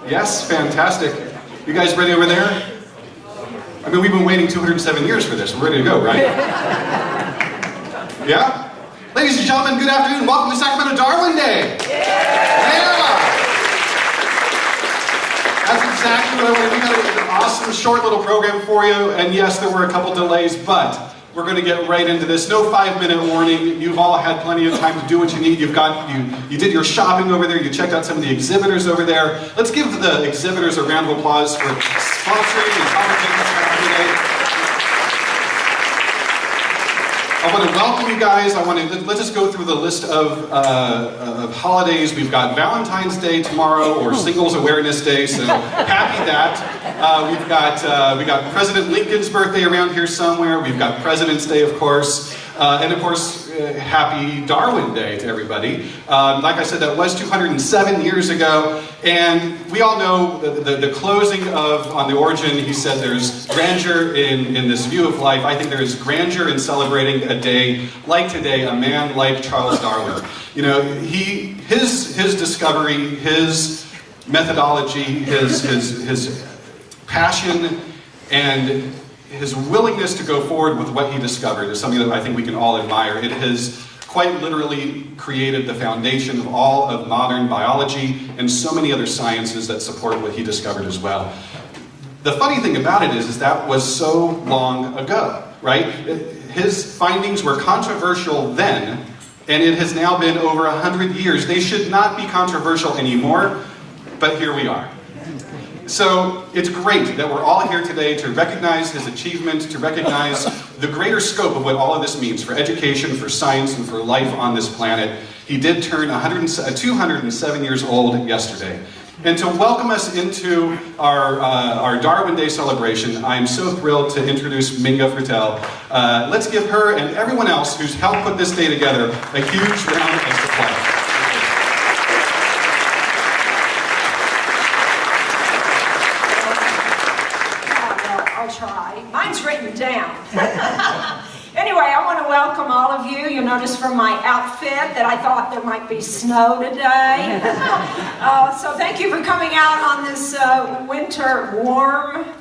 Yes, fantastic. You guys ready over there? I mean, we've been waiting 207 years for this. We're ready to go, right? Yeah? Ladies and gentlemen, good afternoon. Welcome to Sacramento Darwin Day. Yeah! That's exactly what I wanted. We got an awesome short little program for you. And yes, there were a couple delays, but we're going to get right into this. No 5-minute warning. You've all had plenty of time to do what you need. You did your shopping over there. You checked out some of the exhibitors over there. Let's give the exhibitors a round of applause for sponsoring and commentating this today. I want to welcome you guys. Let's just go through the list of holidays. We've got Valentine's Day tomorrow, or Singles Awareness Day, so happy that. We got President Lincoln's birthday around here somewhere. We've got President's Day, of course. And of course, happy Darwin Day to everybody. Like I said, that was 207 years ago, and we all know the closing on the origin. He said there's grandeur in this view of life. I think there is grandeur in celebrating a day like today, a man like Charles Darwin. You know, his discovery, his methodology, his passion, and his willingness to go forward with what he discovered is something that I think we can all admire. It has quite literally created the foundation of all of modern biology and so many other sciences that support what he discovered as well. The funny thing about it is that was so long ago, right? His findings were controversial then, and it has now been over 100 years. They should not be controversial anymore, but here we are. So it's great that we're all here today to recognize his achievement, to recognize the greater scope of what all of this means for education, for science, and for life on this planet. He did turn 207 years old yesterday. And to welcome us into our Darwin Day celebration, I am so thrilled to introduce Minga Frutel. Let's give her and everyone else who's helped put this day together a huge round of applause. Mine's written down. Anyway, I want to welcome all of you. You notice from my outfit that I thought there might be snow today. So thank you for coming out on this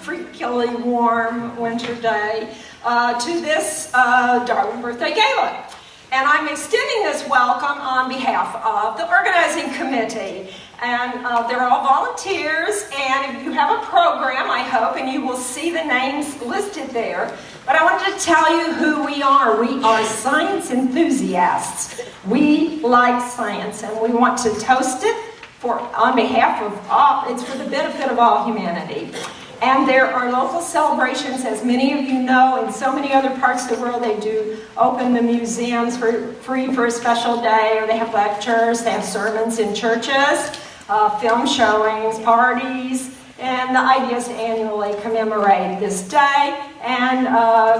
freakily warm winter day to this Darwin Birthday Gala. And I'm extending this welcome on behalf of the organizing committee. And they're all volunteers, and if you have a program, I hope, and you will see the names listed there. But I wanted to tell you who we are. We are science enthusiasts. We like science, and we want to toast it on behalf of all. It's for the benefit of all humanity. And there are local celebrations, as many of you know, in so many other parts of the world. They do open the museums for free for a special day, or they have lectures, they have sermons in churches, film showings, parties, and the idea is to annually commemorate this day and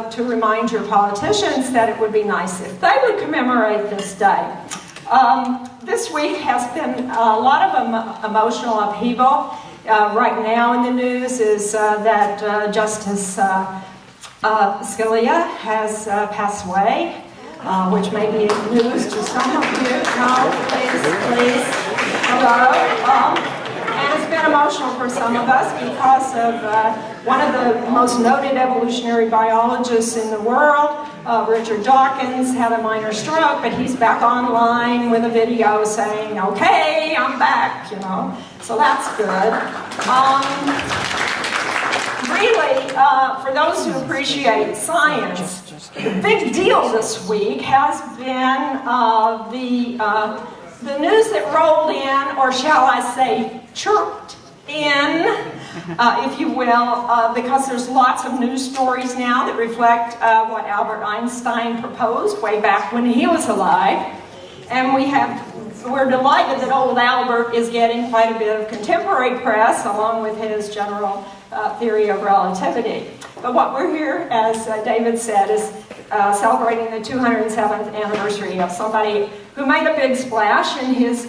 to remind your politicians that it would be nice if they would commemorate this day. This week has been a lot of emotional upheaval. Right now in the news is that Justice Scalia has passed away, which may be news to some of you. No, please. Hello. And it's been emotional for some of us because of one of the most noted evolutionary biologists in the world, Richard Dawkins, had a minor stroke, but he's back online with a video saying, okay, I'm back, you know. So that's good. Really, for those who appreciate science, the big deal this week has been the news that rolled in, or shall I say, chirped in, if you will, because there's lots of news stories now that reflect what Albert Einstein proposed way back when he was alive. And we're delighted that old Albert is getting quite a bit of contemporary press, along with his general theory of relativity. But what we're here, as David said, is celebrating the 207th anniversary of somebody who made a big splash in his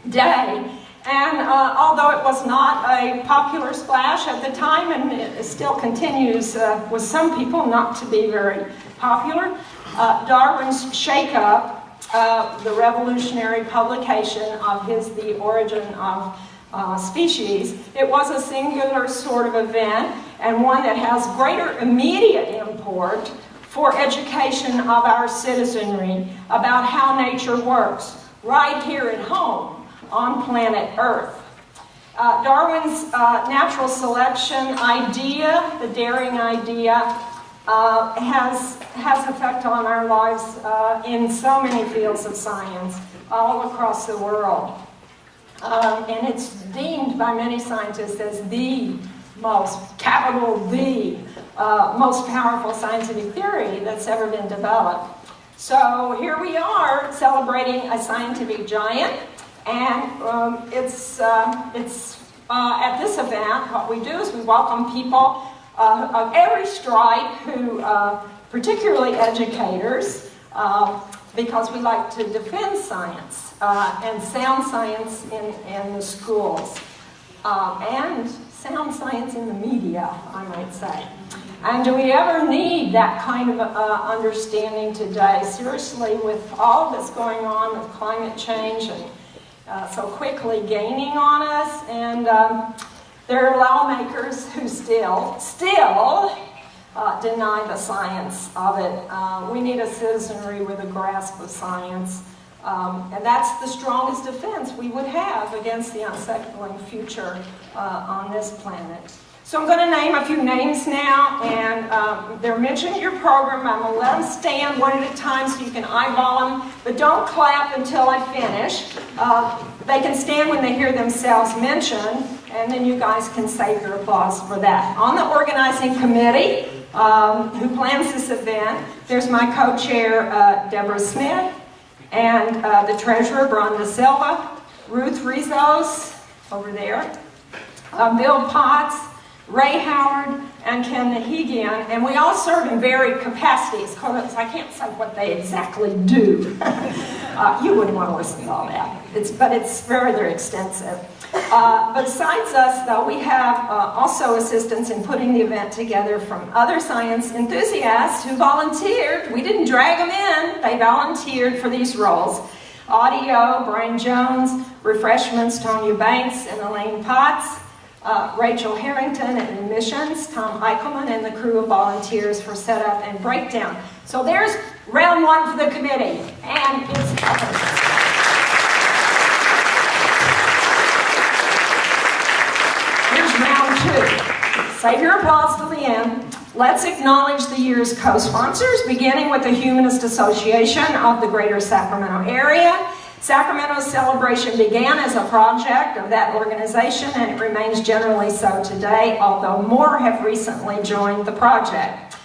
day. And although it was not a popular splash at the time, and it still continues with some people not to be very popular, Darwin's Shake-Up, the revolutionary publication of his The Origin of species. It was a singular sort of event, and one that has greater immediate import for education of our citizenry about how nature works right here at home on planet Earth. Darwin's natural selection idea, the daring idea, has effect on our lives in so many fields of science all across the world. And it's deemed by many scientists as the most, capital The, most powerful scientific theory that's ever been developed. So here we are celebrating a scientific giant, and it's at this event, what we do is we welcome people of every stripe, who, particularly educators, because we like to defend science and sound science in the schools, and sound science in the media, I might say. And do we ever need that kind of understanding today? Seriously, with all that's going on with climate change and so quickly gaining on us, and there are lawmakers who still deny the science of it. We need a citizenry with a grasp of science, and that's the strongest defense we would have against the unsettling future on this planet. So I'm going to name a few names now, and they're mentioned in your program. I'm going to let them stand one at a time so you can eyeball them, but don't clap until I finish. They can stand when they hear themselves mentioned, and then you guys can save your applause for that. On the organizing committee, who plans this event, there's my co-chair, Deborah Smith, and the treasurer, Brenda Silva, Ruth Rizos, over there, Bill Potts, Ray Howard, and Ken Nahigian, and we all serve in varied capacities, because I can't say what they exactly do. You wouldn't want to listen to all that, but it's very, very extensive. But besides us, though, we have also assistants in putting the event together from other science enthusiasts who volunteered. We didn't drag them in, they volunteered for these roles. Audio, Brian Jones, refreshments, Tonya Banks and Elaine Potts, Rachel Harrington at admissions, Tom Eichelman and the crew of volunteers for setup and breakdown. So there's round one for the committee, and it's here's round two. Save your applause till the end. Let's acknowledge the year's co-sponsors, beginning with the Humanist Association of the Greater Sacramento area. Sacramento's celebration began as a project of that organization, and it remains generally so today, although more have recently joined the project.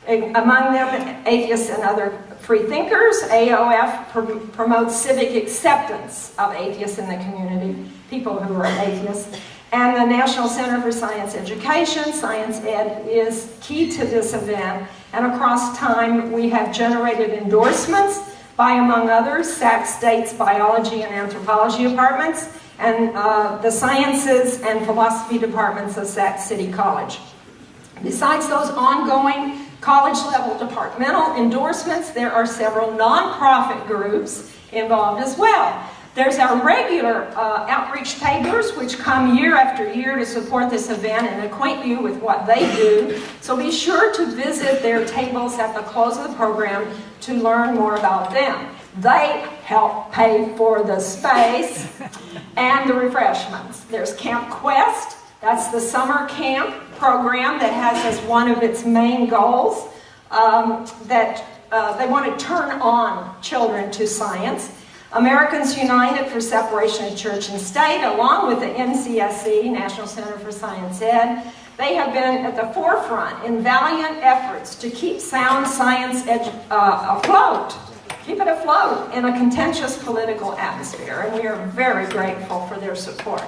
Among them, atheists and other free thinkers, AOF promotes civic acceptance of atheists in the community, people who are atheists. And the National Center for Science Education, Science Ed, is key to this event. And across time, we have generated endorsements by, among others, Sac State's Biology and Anthropology departments, and the Sciences and Philosophy departments of Sac City College. Besides those ongoing college-level departmental endorsements, there are several nonprofit groups involved as well. There's our regular outreach tablers, which come year after year to support this event and acquaint you with what they do. So be sure to visit their tables at the close of the program to learn more about them. They help pay for the space and the refreshments. There's Camp Quest. That's the summer camp program that has as one of its main goals that they want to turn on children to science. Americans United for Separation of Church and State, along with the NCSE, National Center for Science Ed, they have been at the forefront in valiant efforts to keep sound science afloat, keep it afloat in a contentious political atmosphere, and we are very grateful for their support.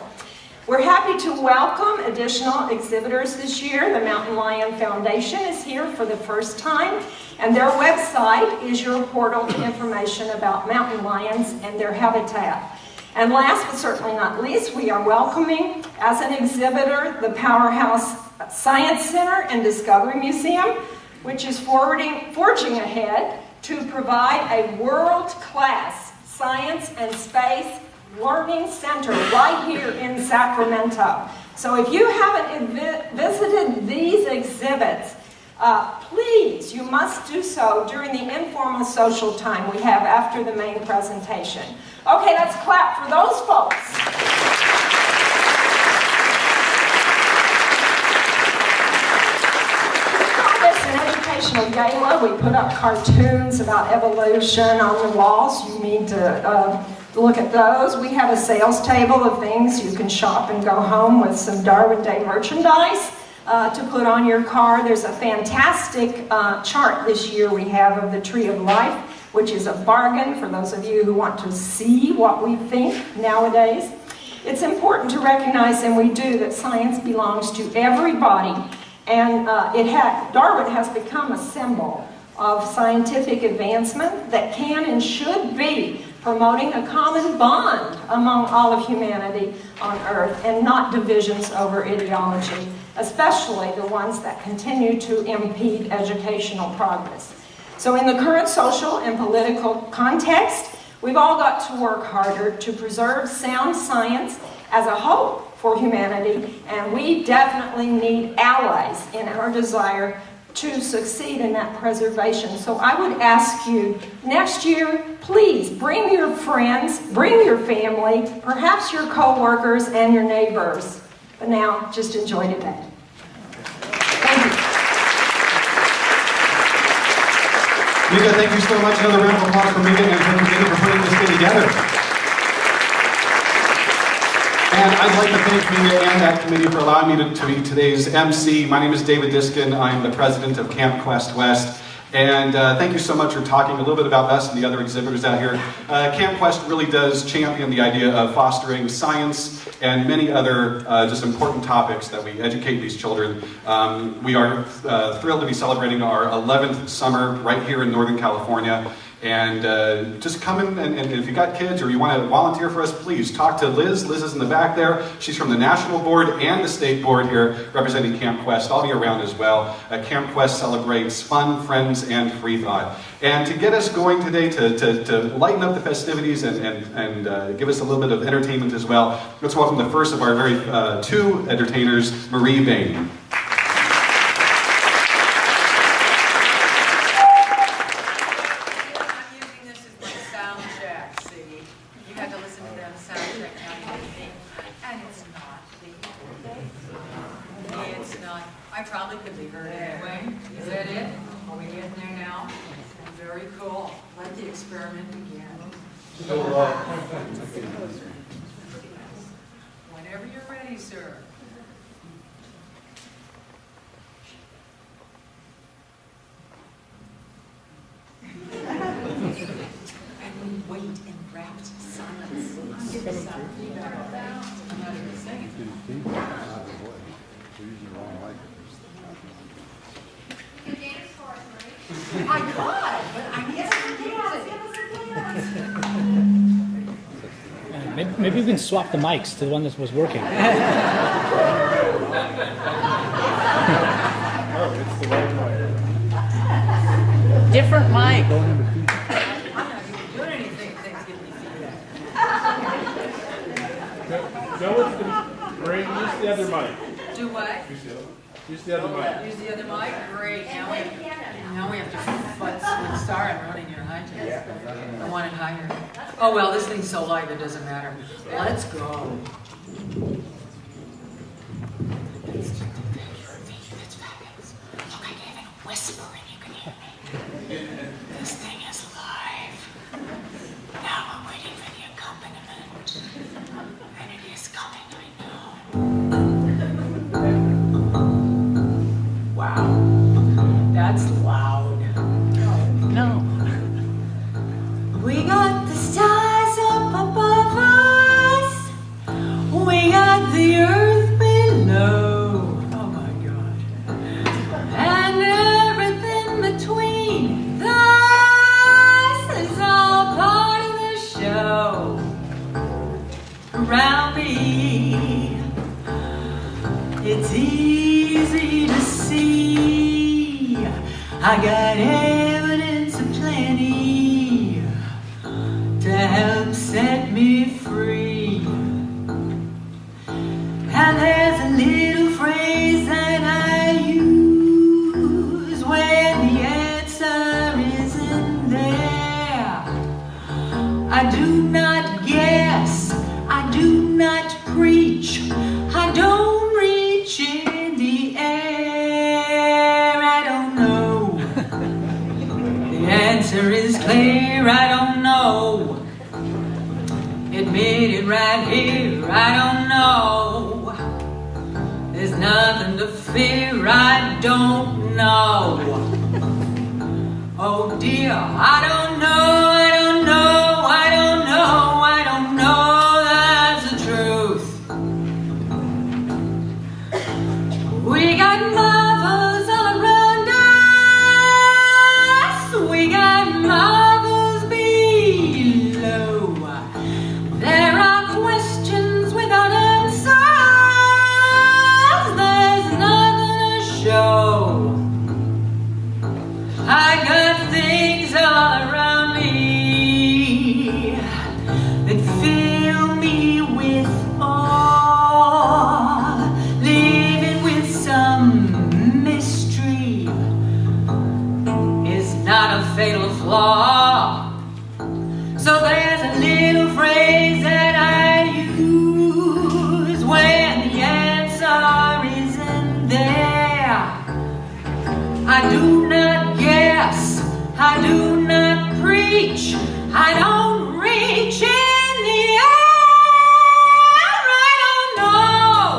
We're happy to welcome additional exhibitors this year. The Mountain Lion Foundation is here for the first time, and their website is your portal to information about mountain lions and their habitat. And last but certainly not least, we are welcoming as an exhibitor the Powerhouse Science Center and Discovery Museum, which is forging ahead to provide a world-class science and space learning center right here in Sacramento. So if you haven't visited these exhibits, please, you must do so during the informal social time we have after the main presentation. Okay, let's clap for those folks. Educational gala. We put up cartoons about evolution on the walls. You need to look at those. We have a sales table of things you can shop and go home with some Darwin Day merchandise to put on your car. There's a fantastic chart this year we have of the Tree of Life, which is a bargain for those of you who want to see what we think nowadays. It's important to recognize, and we do, that science belongs to everybody. And Darwin has become a symbol of scientific advancement that can and should be promoting a common bond among all of humanity on Earth and not divisions over ideology, especially the ones that continue to impede educational progress. So in the current social and political context, we've all got to work harder to preserve sound science as a hope for humanity, and we definitely need allies in our desire to succeed in that preservation. So I would ask you, next year, please bring your friends, bring your family, perhaps your co-workers and your neighbors. But now, just enjoy today. Thank you. Mika, thank you so much. Another round of applause for Mika and for putting this thing together. And I'd like to thank Mika and that committee for allowing me to be today's MC. My name is David Diskin. I'm the president of Camp Quest West. And thank you so much for talking a little bit about us and the other exhibitors out here. Camp Quest really does champion the idea of fostering science and many other just important topics that we educate these children. We are thrilled to be celebrating our 11th summer right here in Northern California. And just come in, and if you got kids or you want to volunteer for us, please talk to Liz. Liz is in the back there. She's from the national board and the state board here representing Camp Quest all year round as well. Camp Quest celebrates fun, friends, and free thought. And to get us going today, to lighten up the festivities and give us a little bit of entertainment as well, let's welcome the first of our very two entertainers, Marie Bain. I probably could be heard anyway. Is that it? Are we getting there now? Very cool. Let the experiment begin. Whenever you're ready, sir. And we wait in rapt silence. Give us some feedback. I'm not even saying it. I could, but I need some Maybe we can swap the mics to the one that was working. Oh, it's the right way. different mic. I'm not even doing anything if things give me feedback. Go with the bring. Use the other mic. Do what? Use the other mic. Use the other mic? Great. Now we have to futz with Star and running your high test. I want it higher. Oh well, this thing's so light it doesn't matter. Let's go. That's fabulous. Okay, David, whisper and you can hear me. This thing is live. Now we're waiting for the accompaniment. And it is coming, I know. Wow. That's loud. No. We got the stars up above us. We got the earth below. Oh my God. And everything between. This is all part of the show. Around me, it's easy to see. I got evidence aplenty to help set me free. answer is clear, I don't know. Admit it right here, I don't know. There's nothing to fear, I don't know. Oh dear, I don't know, I don't know, I don't know, I don't know, that's the truth. We got marvels all around us, we got marvels below. There are questions without answers, there's nothing to show. I got things all around me that fill me with awe, living with some mystery is not a fatal flaw. So there's a little phrase that I use when the answer isn't there. I do not guess, I do not preach, I don't reach in the air, I don't know.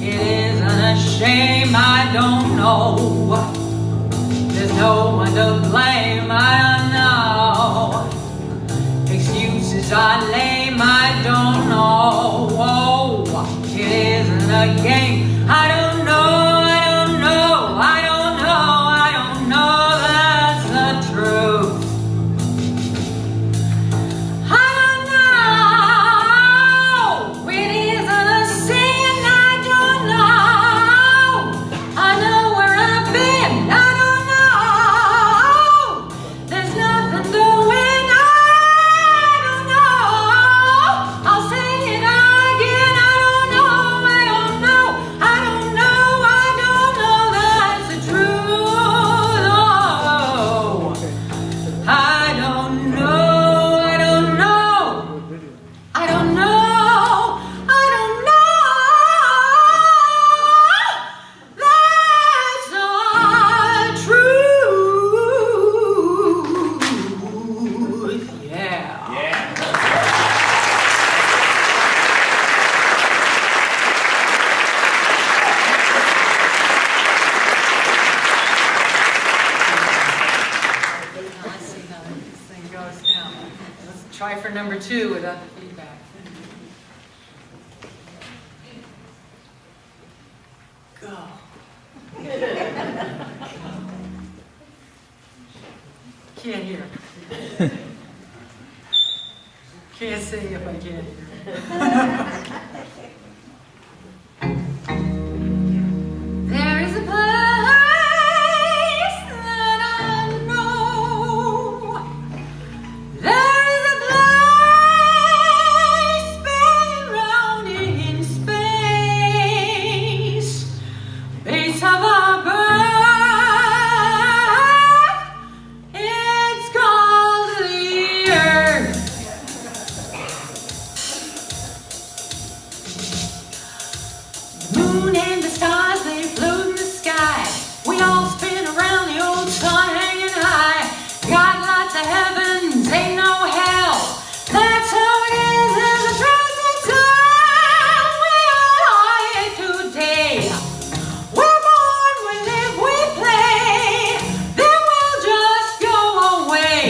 It isn't a shame, I don't know. There's no one to blame, I don't know. Excuses are lame, I don't know. Oh, it isn't a game, I don't know, I don't know, I don't know, I don't know, that's the truth. I don't know, it isn't a sin, I don't know. I know where I've been, I don't know. There's nothing doing, I don't know. I'll say it again, I don't know, I don't know, I don't know, I don't know, that's the truth. Oh, I don't know, I don't know, I don't know, I don't know, that's the truth. Yeah. Let's see how this thing goes now. Let's try for number 2 without the feedback. Go. Can't hear. Can't sing if I can't hear. There is a place that I know. There is a place spinning round in space, base of our birth. It's called the Earth. Moon and the stars, they float in the sky. We all spin around the old sun hanging high. Got lots of heavens, ain't no hell. That's how it is, there's a truth to tell. We all are here today. We're born, we live, we play. Then we'll just go away.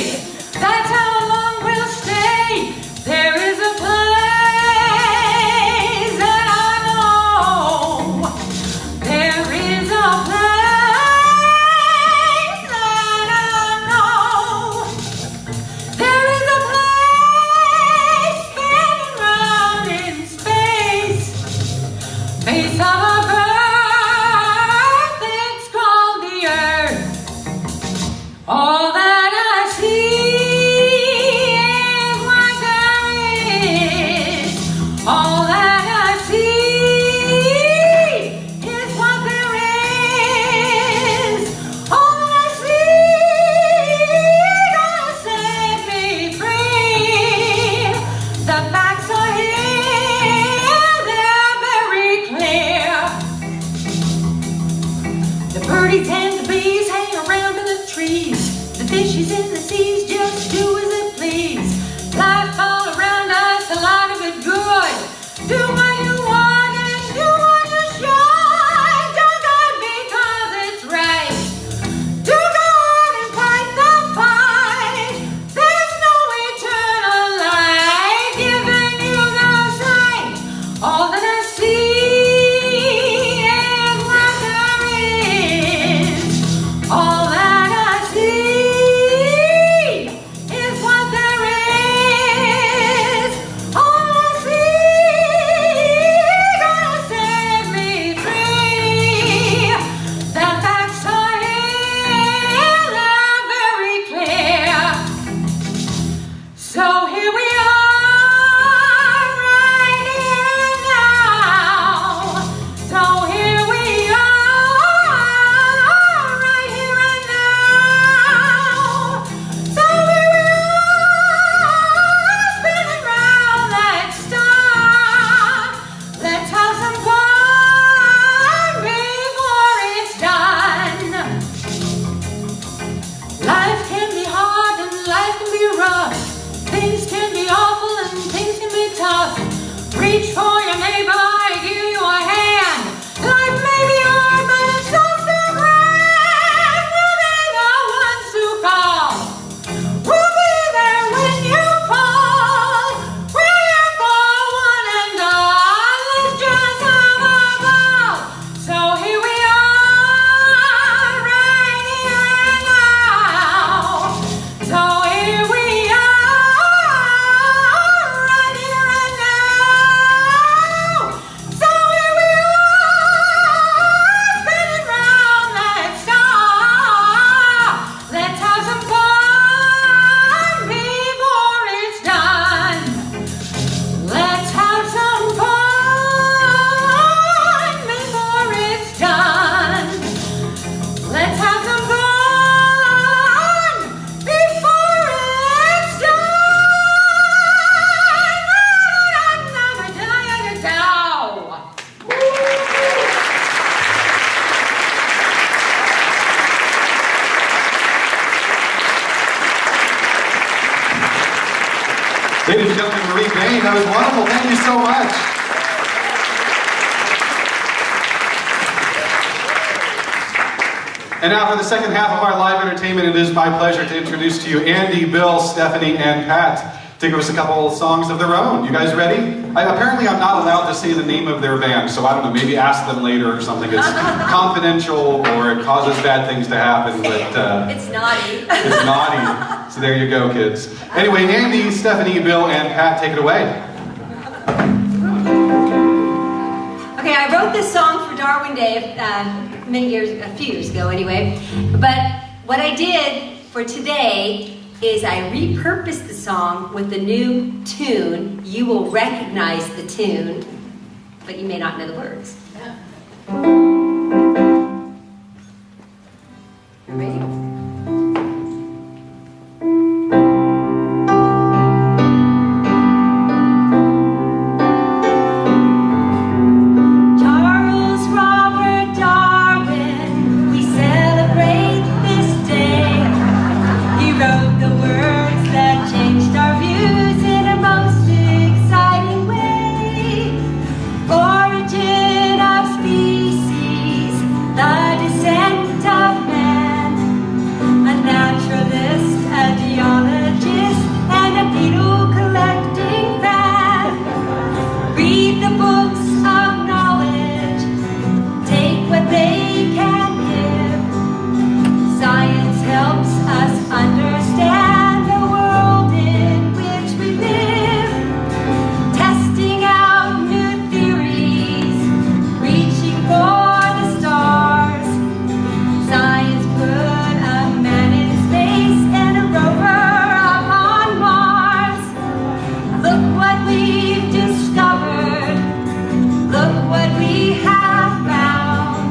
That's how long we'll stay. There is a place that I know. There is a place that I know. There is a place spinning round in space, base of our birth, it's called the Earth. All that I see is what there is. All that I see is what there is. All that I see gonna set me free. The facts are here, they're very clear. The birdies and the bees hang around in the trees. The Fishes in the seas just do as it please. Life all around us, a lot of it good. Do what you want and do what you should. Do good because it's right. Do good and fight the fight. There's no eternal life given you no sight. All that I see is what there is. All that I see is what there is. All I see gonna set me free. The facts are here, they're very clear. So here we are, right here and now. So here we are, right here and now. So here we are, spinning round that star. Let's have some fun before it's done. Life can be hard and life can be rough. Things can be awful and things can be tough. Reach for your neighbor, give you a hand. Life may be hard, but it's so grand. We'll be the ones who call. We'll be there when you fall. We're here for one and all. Let's just have a ball. So here we are, right here and now. So here we are, right here and now. So here we are, spinning round that star. Let's have some fun before it's done. Let's have some fun before it's done. Let's have some fun before it's Ladies and gentlemen, Marie Bain, that was wonderful. Thank you so much. And now for the second half of our live entertainment, it is my pleasure to introduce to you Andy, Bill, Stephanie, and Pat to give us a couple songs of their own. You guys ready? Apparently I'm not allowed to say the name of their band, so I don't know, maybe ask them later or something. It's confidential or it causes bad things to happen, but It's naughty. it's naughty. So there you go, kids. Anyway, Andy, Stephanie, Bill, and Pat, take it away. Okay, I wrote this song for Darwin Day a few years ago anyway. But what I did for today is I repurposed the song with the new tune. You will recognize the tune, but you may not know the words. Ready? Charles Robert Darwin, we celebrate this day. He wrote the words that changed our views in a most exciting way. Origin of species, the descent of man, a naturalist, a geologist, and a beetle collecting fan. Read the books of knowledge, take what they can give. Science helps us understand the world in which we live. Testing out new theories, reaching for the stars. Science put a man in space and a rover up on Mars. Look what we've discovered. Look what we have found.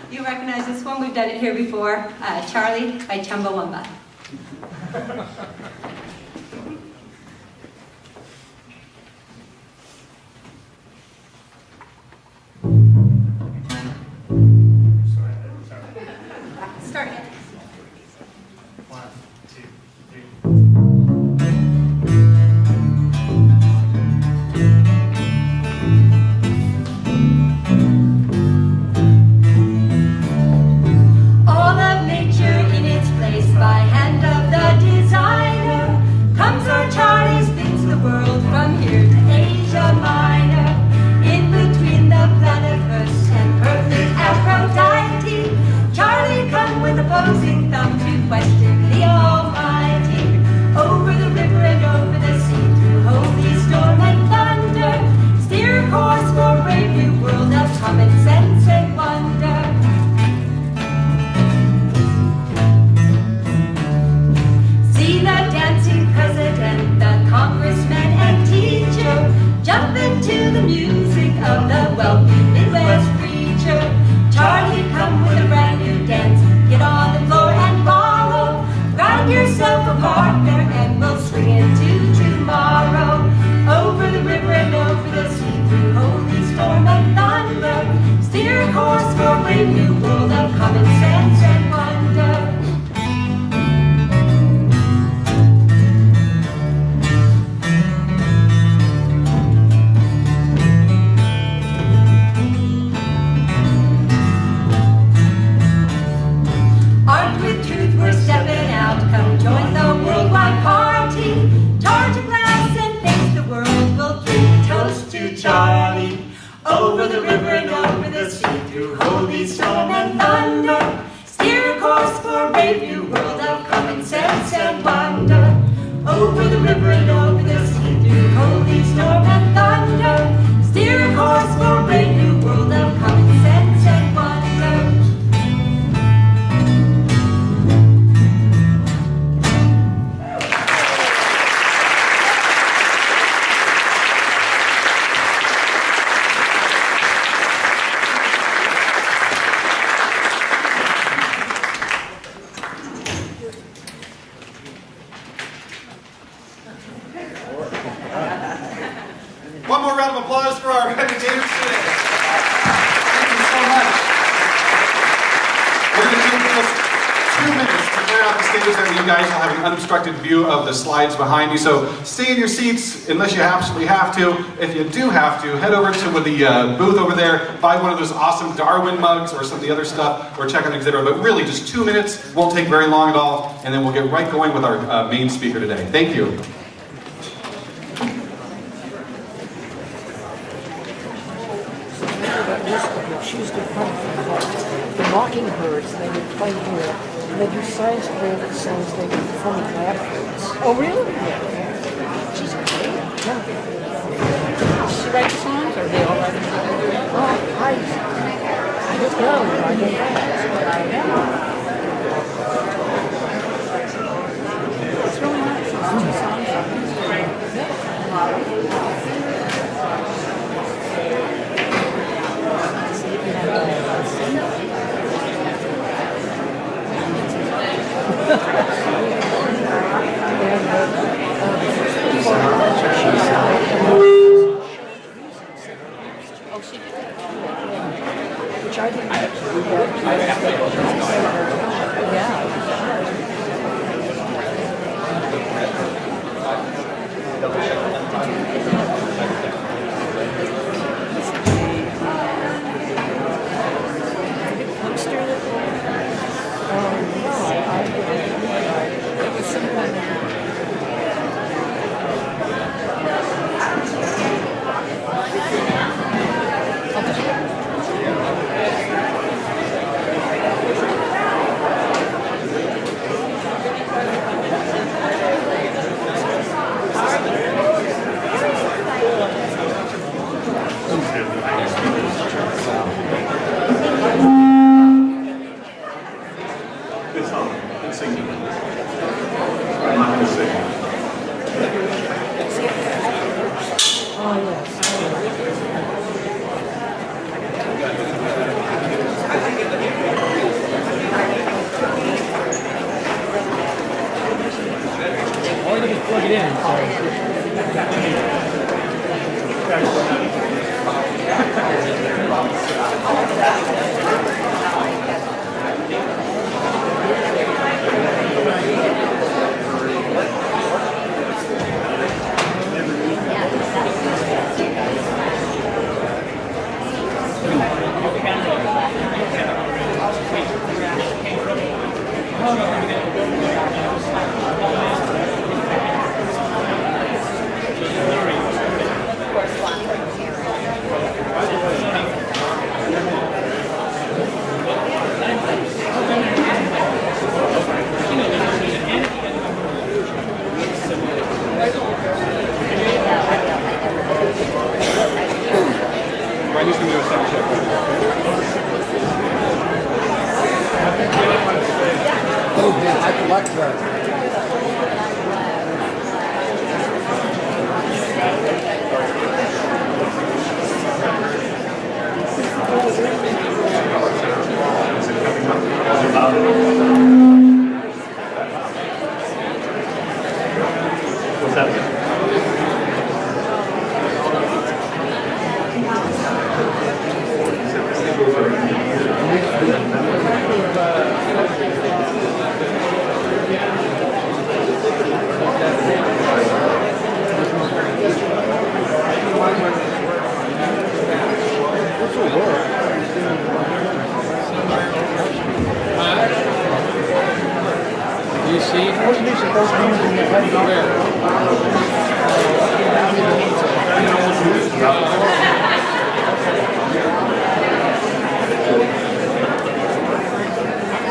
You recognize this one? We've done it here before. Charlie by Chumbawamba. Start it. One, two, three. All of nature in its place by hand of the designer. Comes our Charlie, spins the world from here to Asia Minor. In between the platypus and perfect Aphrodite, Charlie come with opposing thumb to question the Almighty. Over the river and over the sea, through holy storm and thunder, steer a course for a brave new world of common sense and wonder. See the dancing president, the congressman and teacher, jump into the music of the wealthy Midwest preacher. Charlie, come with a brand new dance, get on the floor and follow. Find yourself a partner and we'll swing into tomorrow. Over the river and over the sea, through holy storm and thunder, steer a course for a brave new world of common sense and wonder. Armed with truth, we're stepping out. Come join the worldwide party. Charge a glass and face the world. We'll drink a toast to Charlie. Over the river and over the sea, through holy storm and thunder, steer a course for a brave new world of common sense and wonder. Over the river and over the sea, through holy storm and thunder, steer a course for a brave new world of common sense and wonder. One more round of applause for our entertainers today. Thank you so much. We're going to take just 2 minutes to clear out the stage there. You guys will have an unobstructed view of the slides behind you. So stay in your seats unless you absolutely have to. If you do have to, head over to the booth over there, buy one of those awesome Darwin mugs or some of the other stuff, or check on the exhibitor. But really, just 2 minutes, won't take very long at all, and then we'll get right going with our main speaker today. Thank you. Choose to come the mockingbirds, they would play here. And they do science related songs, they do funny blackbirds. Oh, really? Yeah. She's great. Yeah. Does she write songs, or are they all writing together? Oh, I don't know. I don't ask, but I know. It's really nice. It's 2 songs. Oh, she did. Which I didn't actually do. What's that? You see? Wasn't he supposed to be using the head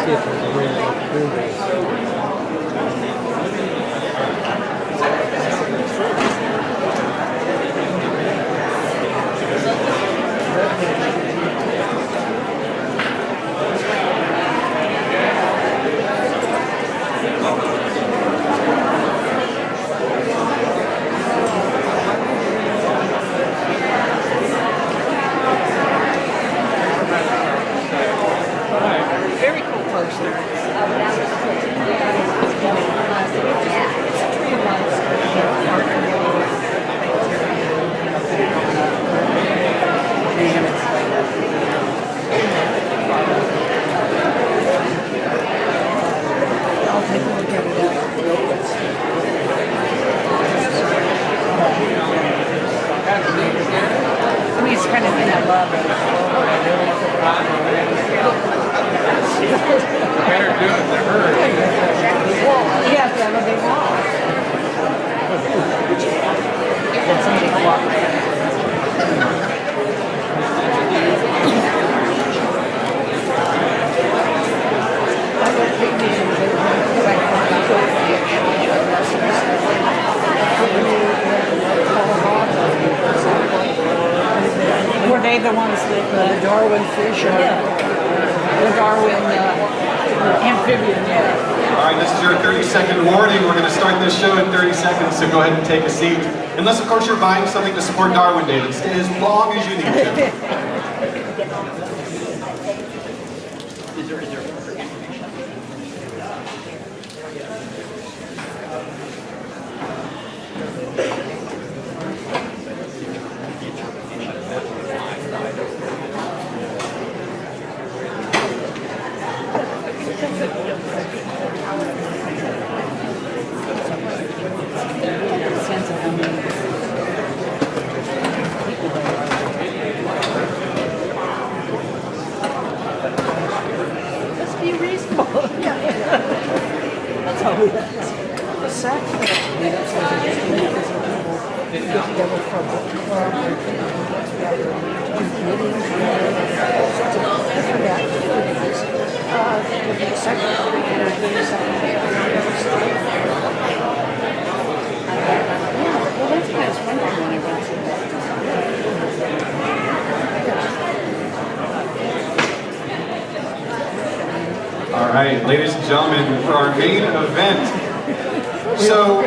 See if there's a real Very cool person. I'll take a look at it. I mean, it's kind of thing I love. Better do it than her. Well, you have to have a big wall. That's a big wall. I got pictures of it. Were they the ones that the Darwin fish? The Darwin amphibian, yeah. All right, this is your 30-second warning. We're going to start this show in 30 seconds, so go ahead and take a seat. Unless, of course, you're buying something to support Darwin Day, then stay as long as you need to. Sense of how many people there are. Let's be reasonable. That's all we have. The Sacramento that's what it is. People get together from the club all sorts of different activities. The well, that's what I was wondering when I went to that. All right, ladies and gentlemen, for our main event. So,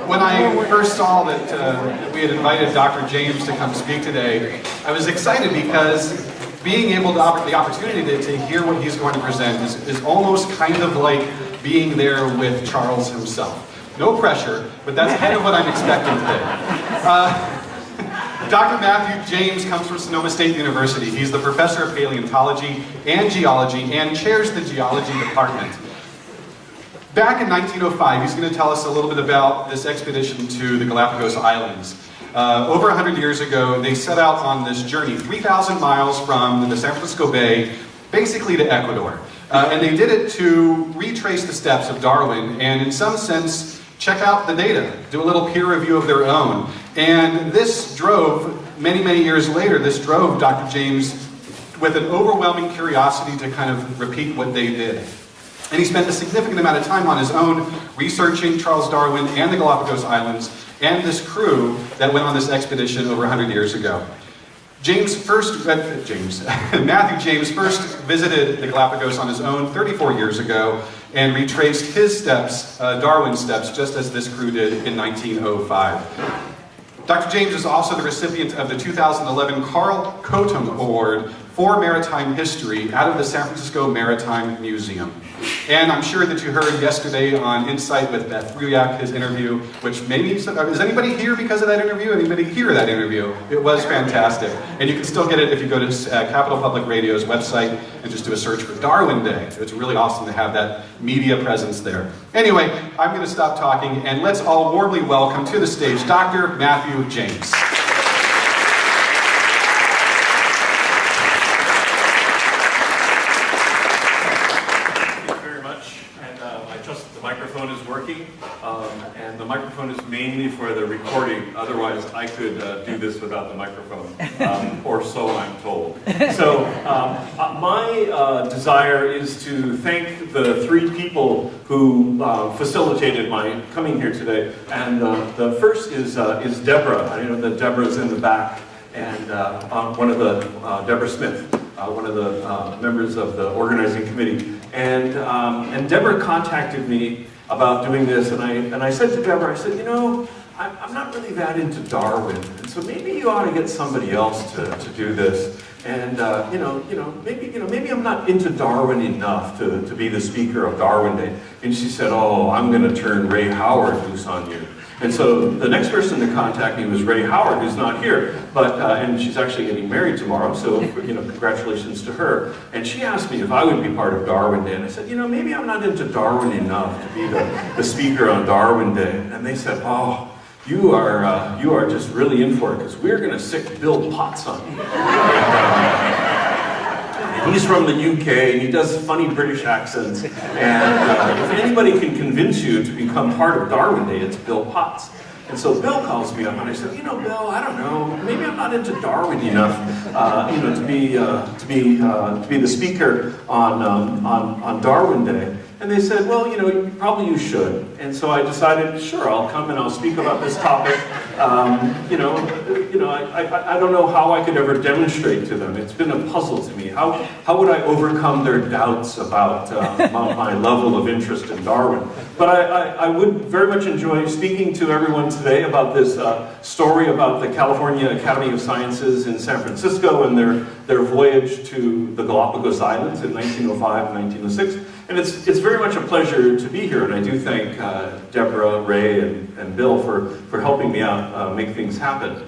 when I first saw that we had invited Dr. James to come speak today, I was excited because being able to the opportunity to hear what he's going to present is almost kind of like being there with Charles himself. No pressure, but that's kind of what I'm expecting today. Dr. Matthew James comes from Sonoma State University. He's the professor of paleontology and geology and chairs the geology department. Back in 1905, he's going to tell us a little bit about this expedition to the Galapagos Islands. Over 100 years ago, they set out on this journey, 3,000 miles from the San Francisco Bay, basically to Ecuador. And they did it to retrace the steps of Darwin and, in some sense, check out the data, do a little peer review of their own. And this drove, many years later, this drove Dr. James with an overwhelming curiosity to kind of repeat what they did. And he spent a significant amount of time on his own researching Charles Darwin and the Galapagos Islands and this crew that went on this expedition over 100 years ago. Matthew James first visited the Galapagos on his own 34 years ago and retraced his steps, Darwin's steps, just as this crew did in 1905. Dr. James is also the recipient of the 2011 Carl Cotham Award for Maritime History out of the San Francisco Maritime Museum. And I'm sure that you heard yesterday on Insight with Beth Ruyak, his interview, which maybe, is anybody here because of that interview? Anybody hear that interview? It was fantastic. And you can still get it if you go to Capital Public Radio's website and just do a search for Darwin Day. It's really awesome to have that media presence there. Anyway, I'm going to stop talking and let's all warmly welcome to the stage Dr. Matthew James. The microphone is working, and the microphone is mainly for the recording. Otherwise, I could do this without the microphone, or so I'm told. So, my desire is to thank the three people who facilitated my coming here today. And the first is Deborah. I know that Deborah's in the back, and one of the Deborah Smith. One of the members of the organizing committee, and Deborah contacted me about doing this, and I said to Deborah, I said, you know, I'm not really that into Darwin, and so maybe you ought to get somebody else to do this, and maybe I'm not into Darwin enough to be the speaker of Darwin Day, and she said, oh, I'm going to turn Ray Howard loose on you. And so the next person to contact me was Ray Howard, who's not here, but and she's actually getting married tomorrow, so congratulations to her. And she asked me if I would be part of Darwin Day, and I said, maybe I'm not into Darwin enough to be the speaker on Darwin Day. And they said, oh, you are just really in for it, because we're going to sick Bill Potts on you. He's from the UK, and he does funny British accents, and if anybody can convince you to become part of Darwin Day, it's Bill Potts. And so Bill calls me up, and I said, Bill, I don't know, maybe I'm not into Darwin enough, to be the speaker on Darwin Day. And they said, well, probably you should. And so I decided, sure, I'll come and I'll speak about this topic. I don't know how I could ever demonstrate to them. It's been a puzzle to me. How would I overcome their doubts about my level of interest in Darwin? But I would very much enjoy speaking to everyone today about this story about the California Academy of Sciences in San Francisco and their voyage to the Galapagos Islands in 1905 and 1906. And it's very much a pleasure to be here, and I do thank Deborah, Ray, and Bill for helping me out make things happen.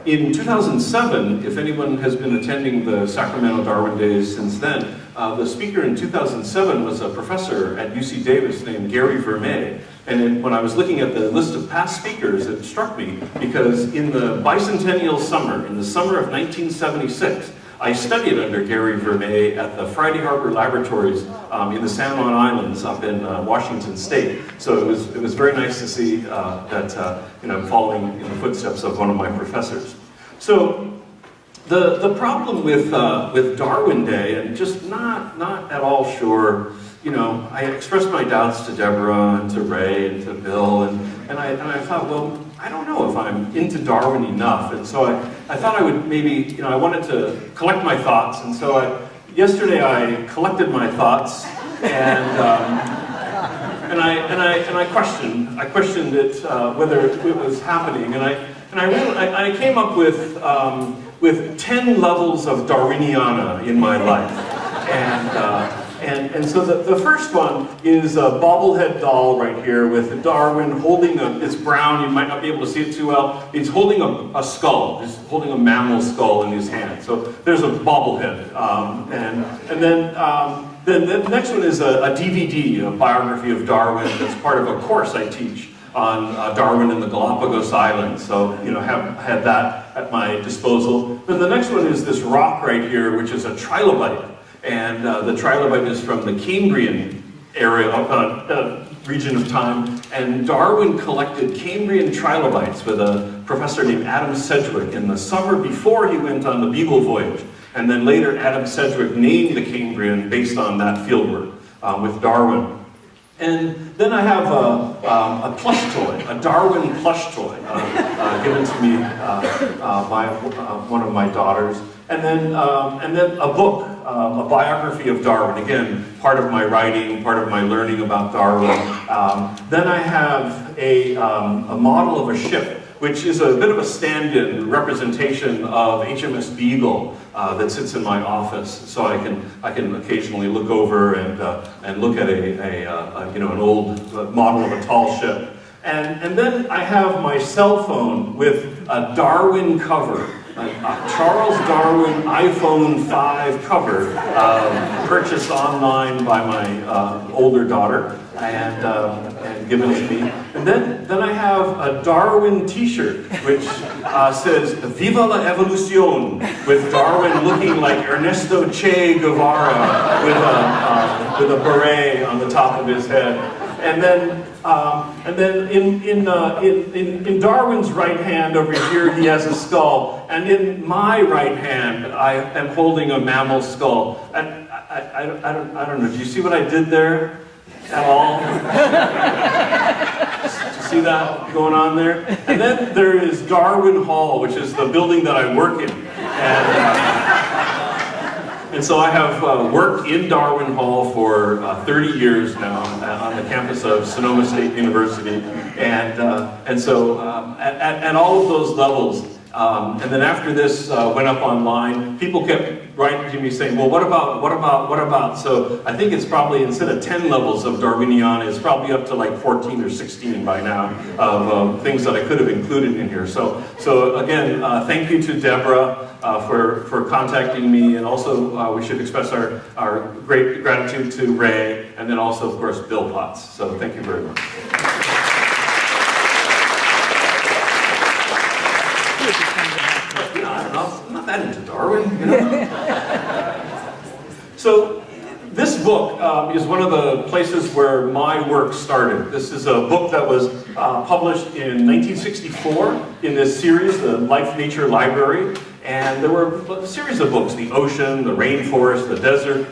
In 2007, if anyone has been attending the Sacramento Darwin Days since then, the speaker in 2007 was a professor at UC Davis named Gary Vermeer. And when I was looking at the list of past speakers, it struck me because in the bicentennial summer, in the summer of 1976, I studied under Gary Vermeer at the Friday Harbor Laboratories in the San Juan Islands up in Washington State. So it was very nice to see that I'm following in the footsteps of one of my professors. So the problem with Darwin Day, and just not at all sure, I expressed my doubts to Deborah and to Ray and to Bill, and I thought, well, I don't know if I'm into Darwin enough, and so I thought I would maybe, I wanted to collect my thoughts, and so yesterday I collected my thoughts, and I questioned it whether it was happening, and I came up with 10 levels of Darwiniana in my life, and so the first one is a bobblehead doll right here with Darwin holding it's brown, you might not be able to see it too well. He's holding a skull, he's holding a mammal skull in his hand. So there's a bobblehead. And then the next one is a DVD, a biography of Darwin, that's part of a course I teach on Darwin and the Galapagos Islands. So, had that at my disposal. Then the next one is this rock right here, which is a trilobite. And the trilobite is from the Cambrian area, region of time. And Darwin collected Cambrian trilobites with a professor named Adam Sedgwick in the summer before he went on the Beagle voyage. And then later Adam Sedgwick named the Cambrian based on that fieldwork with Darwin. And then I have a plush toy, a Darwin plush toy, given to me by one of my daughters. And then a book, a biography of Darwin. Again, part of my writing, part of my learning about Darwin. Then I have a model of a ship, which is a bit of a stand-in representation of HMS Beagle that sits in my office, so I can occasionally look over and look at an old model of a tall ship. And then I have my cell phone with a Darwin cover, a Charles Darwin iPhone 5 cover, purchased online by my older daughter and given to me. And then I have a Darwin T-shirt which says "Viva la Evolución" with Darwin looking like Ernesto Che Guevara with a beret on the top of his head. And then in Darwin's right hand over here, he has a skull, and in my right hand, I am holding a mammal skull. And I don't know. Do you see what I did there at all? Do you see that going on there? And then there is Darwin Hall, which is the building that I work in, and so I have worked in Darwin Hall for 30 years now on the campus of Sonoma State University, and so at all of those levels. And then after this went up online, people kept writing to me saying, well, what about? So I think it's probably, instead of 10 levels of Darwiniana, it's probably up to like 14 or 16 by now of things that I could have included in here. So again, thank you to Deborah for contacting me, and also we should express our great gratitude to Ray, and then also, of course, Bill Potts. So thank you very much. I don't know, I'm not that into Darwin, you know. So this book is one of the places where my work started. This is a book that was published in 1964 in this series, the Life Nature Library. And there were a series of books, the ocean, the rainforest, the desert,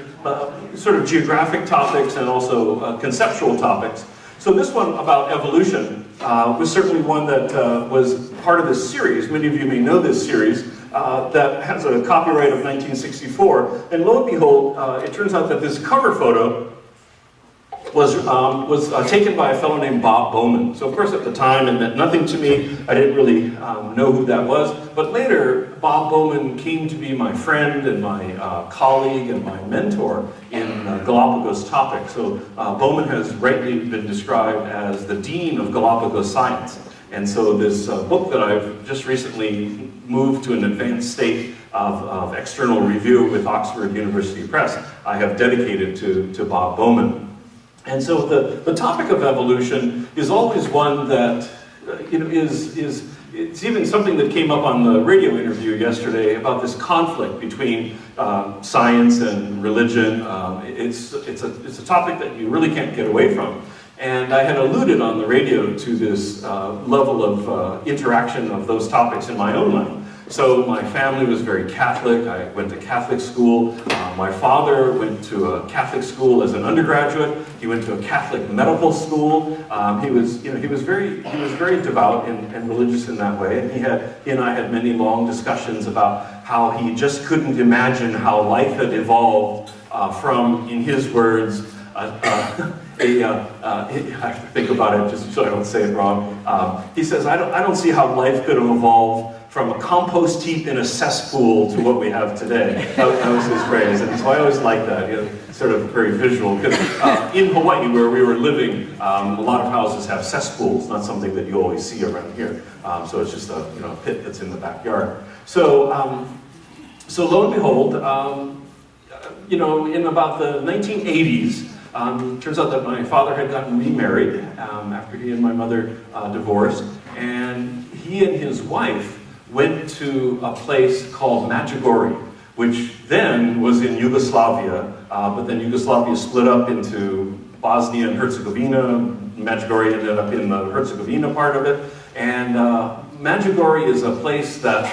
sort of geographic topics and also conceptual topics. So this one about evolution was certainly one that was part of this series. Many of you may know this series that has a copyright of 1964. And lo and behold, it turns out that this cover photo was taken by a fellow named Bob Bowman. So of course at the time it meant nothing to me. I didn't really know who that was. But later, Bob Bowman came to be my friend and my colleague and my mentor in Galapagos topics. So Bowman has rightly been described as the dean of Galapagos science. And so this book that I've just recently moved to an advanced state of external review with Oxford University Press, I have dedicated to Bob Bowman. And so the topic of evolution is always one that it's even something that came up on the radio interview yesterday about this conflict between science and religion. It's a topic that you really can't get away from. And I had alluded on the radio to this level of interaction of those topics in my own life. So my family was very Catholic. I went to Catholic school. My father went to a Catholic school as an undergraduate. He went to a Catholic medical school. He was very devout and religious in that way. And he and I had many long discussions about how he just couldn't imagine how life had evolved from, in his words, I have to think about it just so I don't say it wrong. He says, I don't see how life could have evolved from a compost heap in a cesspool to what we have today. That was his phrase, and so I always liked that, sort of very visual. Because in Hawaii, where we were living, a lot of houses have cesspools, not something that you always see around here. So it's just a pit that's in the backyard. So lo and behold, in about the 1980s, turns out that my father had gotten remarried after he and my mother divorced, and he and his wife went to a place called Medjugorje, which then was in Yugoslavia, but then Yugoslavia split up into Bosnia and Herzegovina. Medjugorje ended up in the Herzegovina part of it, and Medjugorje is a place that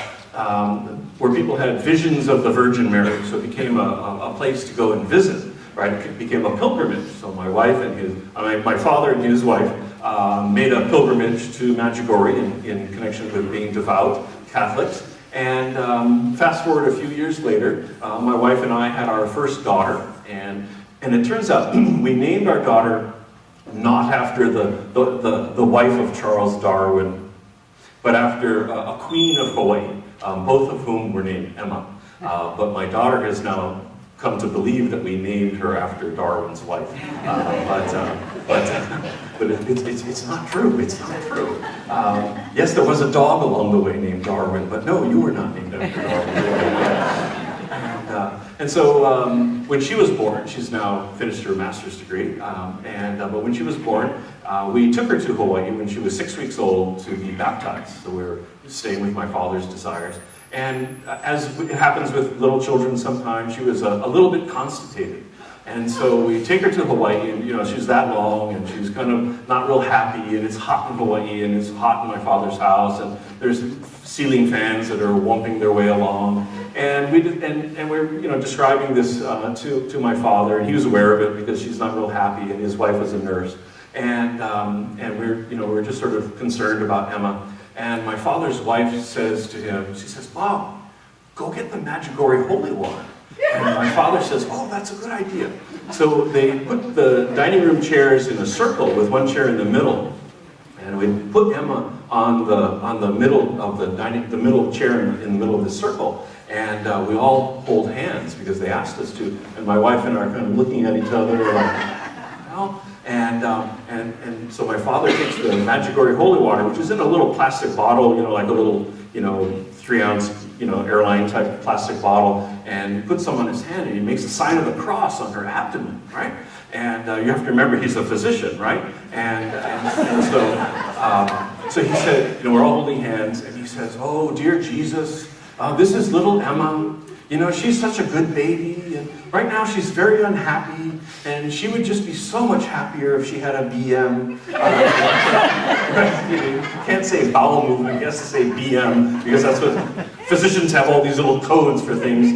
where people had visions of the Virgin Mary, so it became a place to go and visit. right? It became a pilgrimage. So my wife and my father and his wife made a pilgrimage to Medjugorje in connection with being devout Catholics. And fast forward a few years later, my wife and I had our first daughter, and it turns out we named our daughter not after the wife of Charles Darwin, but after a queen of Hawaii, both of whom were named Emma. But my daughter has now come to believe that we named her after Darwin's wife. But it's not true. It's not true. Yes, there was a dog along the way named Darwin, but no, you were not named after Darwin. And so when she was born, she's now finished her master's degree, but when she was born, we took her to Hawaii when she was 6 weeks old to be baptized. So we were staying with my father's desires. And as it happens with little children sometimes, she was a little bit constipated. And so we take her to Hawaii, and she's that long, and she's kind of not real happy, and it's hot in Hawaii, and it's hot in my father's house, and there's ceiling fans that are whomping their way along. And we're describing this to my father, and he was aware of it because she's not real happy, and his wife was a nurse. And we're just sort of concerned about Emma. And my father's wife says to him, she says, "Bob, go get the Medjugorje holy water." And my father says, "Oh, that's a good idea." So they put the dining room chairs in a circle with one chair in the middle. And we put Emma on the middle of the middle chair in the middle of the circle. And we all hold hands because they asked us to. And my wife and I are kind of looking at each other like, well. And so my father takes the Medjugorje holy water, which is in a little plastic bottle, like a little, 3-ounce, airline type plastic bottle, and puts some on his hand, and he makes a sign of the cross on her abdomen, right? And you have to remember he's a physician, right? And so he said, we're all holding hands, and he says, "Oh, dear Jesus, this is little Emma. She's such a good baby, and right now she's very unhappy, and she would just be so much happier if she had a BM. You can't say bowel movement, you have to say BM, because that's what physicians have, all these little codes for things,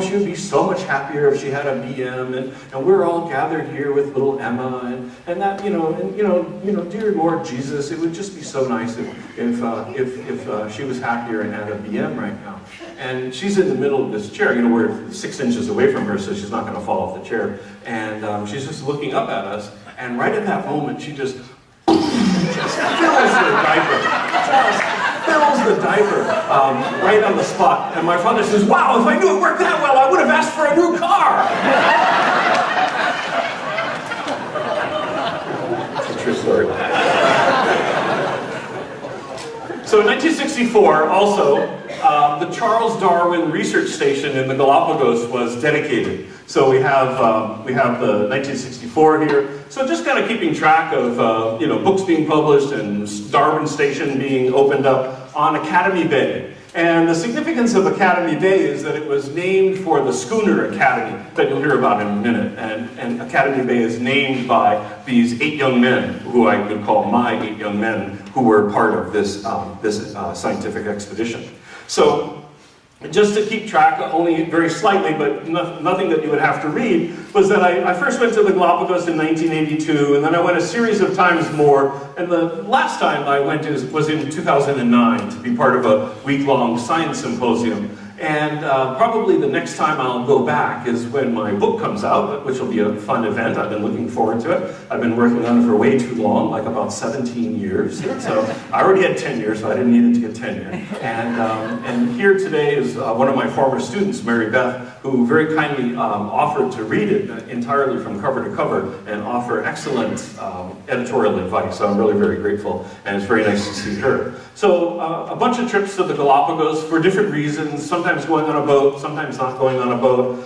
she would be so much happier if she had a BM, and we're all gathered here with little Emma, and that, dear Lord Jesus, it would just be so nice if she was happier and had a BM right now." And she's in the middle of this chair, we're 6 inches away from her, so she's not going to fall off the chair. And she's just looking up at us, and right at that moment, she just fills the diaper. Just fills the diaper right on the spot. And my father says, "Wow, if I knew it worked that well, I would have asked for a new car." It's a true story. So in 1964, also, the Charles Darwin Research Station in the Galapagos was dedicated. So we have the 1964 here. So just kind of keeping track of books being published and Darwin Station being opened up on Academy Bay. And the significance of Academy Bay is that it was named for the schooner Academy that you'll hear about in a minute. And Academy Bay is named by these 8 young men, who I would call my 8 young men, who were part of this scientific expedition. So just to keep track, only very slightly, but nothing that you would have to read, was that I first went to the Galapagos in 1982, and then I went a series of times more, and the last time I went was in 2009 to be part of a week-long science symposium. And probably the next time I'll go back is when my book comes out, which will be a fun event. I've been looking forward to it. I've been working on it for way too long, like about 17 years. So I already had tenure, so I didn't need it to get tenure. And here today is one of my former students, Mary Beth, who very kindly offered to read it entirely from cover to cover and offer excellent editorial advice. So I'm really very grateful, and it's very nice to see her. So a bunch of trips to the Galapagos for different reasons, sometimes going on a boat, sometimes not going on a boat,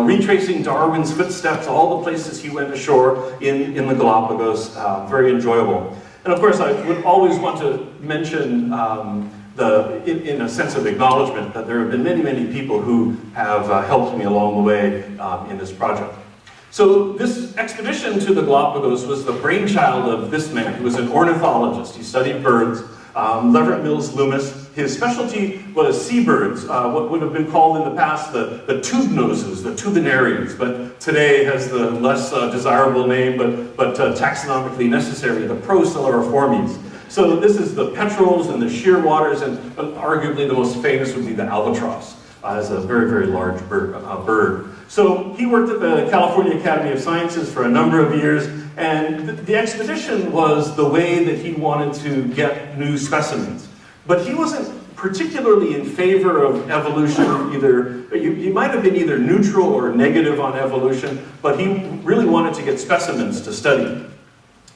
retracing Darwin's footsteps, all the places he went ashore in the Galapagos, very enjoyable. And of course I would always want to mention in a sense of acknowledgement that there have been many, many people who have helped me along the way in this project. So this expedition to the Galapagos was the brainchild of this man. He was an ornithologist. He studied birds. Leverett Mills Loomis, his specialty was seabirds, what would have been called in the past the tube noses, the tubinaries, but today has the less desirable name, but taxonomically necessary, the Procellariformes. So this is the petrels and the shearwaters, and arguably the most famous would be the albatross, as a very, very large bird. So he worked at the California Academy of Sciences for a number of years, and the expedition was the way that he wanted to get new specimens. But he wasn't particularly in favor of evolution either. He might have been either neutral or negative on evolution, but he really wanted to get specimens to study.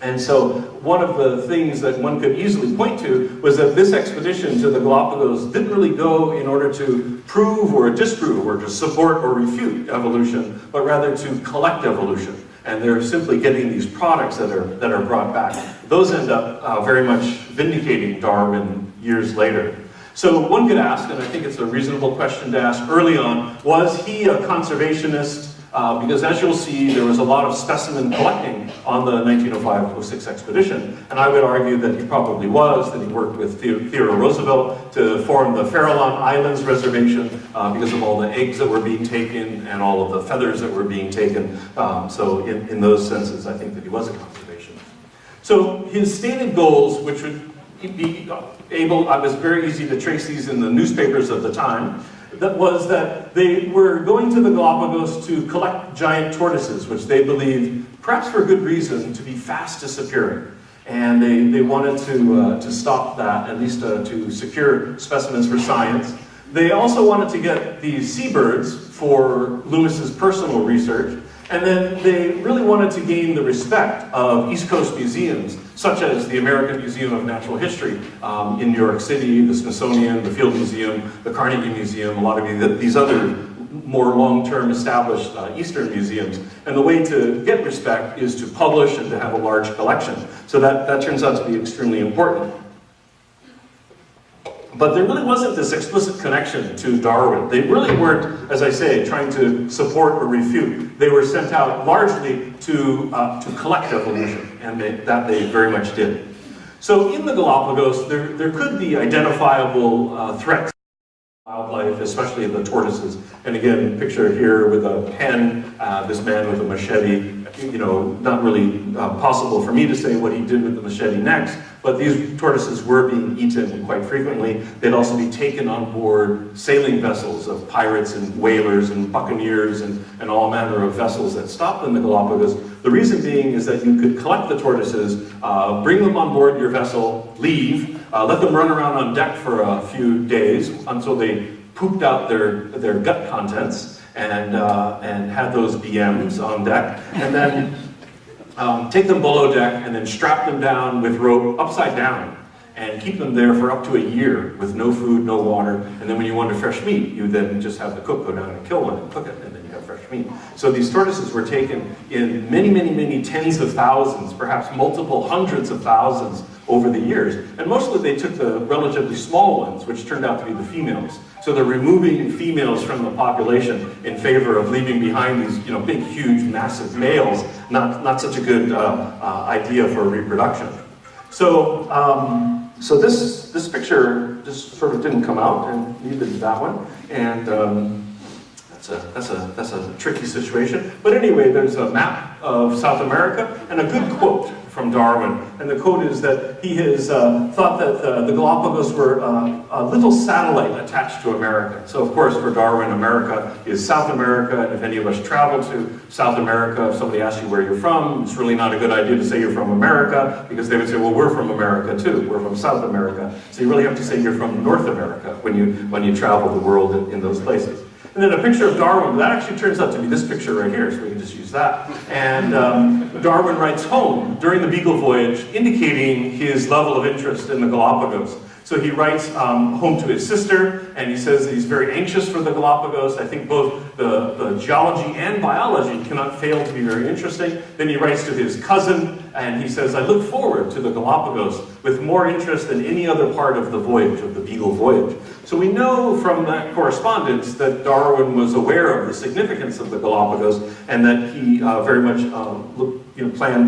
And so one of the things that one could easily point to was that this expedition to the Galapagos didn't really go in order to prove or disprove or to support or refute evolution, but rather to collect evolution. And they're simply getting these products that are brought back. Those end up very much vindicating Darwin years later. So one could ask, and I think it's a reasonable question to ask early on, was he a conservationist? Because as you'll see, there was a lot of specimen collecting on the 1905-06 expedition, and I would argue that he probably was, that he worked with Theodore Roosevelt to form the Farallon Islands Reservation because of all the eggs that were being taken and all of the feathers that were being taken. So in those senses, I think that he was a conservationist. So his stated goals, which would be able, it was very easy to trace these in the newspapers of the time, that was that they were going to the Galapagos to collect giant tortoises, which they believed, perhaps for good reason, to be fast disappearing. And they wanted to stop that, at least to secure specimens for science. They also wanted to get these seabirds for Loomis's personal research. And then they really wanted to gain the respect of East Coast museums, such as the American Museum of Natural History in New York City, the Smithsonian, the Field Museum, the Carnegie Museum, a lot of these other more long-term established Eastern museums. And the way to get respect is to publish and to have a large collection. So that turns out to be extremely important. But there really wasn't this explicit connection to Darwin. They really weren't, as I say, trying to support or refute. They were sent out largely to collect evolution, and that they very much did. So in the Galapagos, there could be identifiable threats to wildlife, especially the tortoises. And again, picture here with a pen, this man with a machete. You know, not really possible for me to say what he did with the machete next, but these tortoises were being eaten quite frequently. They'd also be taken on board sailing vessels of pirates and whalers and buccaneers and all manner of vessels that stopped in the Galapagos. The reason being is that you could collect the tortoises, bring them on board your vessel, leave, let them run around on deck for a few days until they pooped out their gut contents, and had those BMs on deck, and then take them below deck and then strap them down with rope upside down and keep them there for up to a year with no food, no water, and then when you wanted fresh meat, you then just have the cook go down and kill one and cook it, and then you have fresh meat. So these tortoises were taken in many, many, many tens of thousands, perhaps multiple hundreds of thousands over the years. And mostly they took the relatively small ones, which turned out to be the females. So they're removing females from the population in favor of leaving behind these, big, huge, massive males. Not such a good idea for reproduction. So, so this picture just sort of didn't come out, and neither did that one. And that's a tricky situation. But anyway, there's a map of South America and a good quote from Darwin. And the quote is that he has thought that the Galapagos were a little satellite attached to America. So of course for Darwin, America is South America, and if any of us travel to South America, if somebody asks you where you're from, it's really not a good idea to say you're from America, because they would say, well, we're from America too, we're from South America. So you really have to say you're from North America when you travel the world in those places. And then a picture of Darwin, that actually turns out to be this picture right here, so we can just use that. And Darwin writes home during the Beagle voyage, indicating his level of interest in the Galapagos. So he writes home to his sister, and he says that he's very anxious for the Galapagos. I think both the geology and biology cannot fail to be very interesting. Then he writes to his cousin, and he says, I look forward to the Galapagos with more interest than any other part of the voyage, of the Beagle voyage. So we know from that correspondence that Darwin was aware of the significance of the Galapagos, and that he very much planned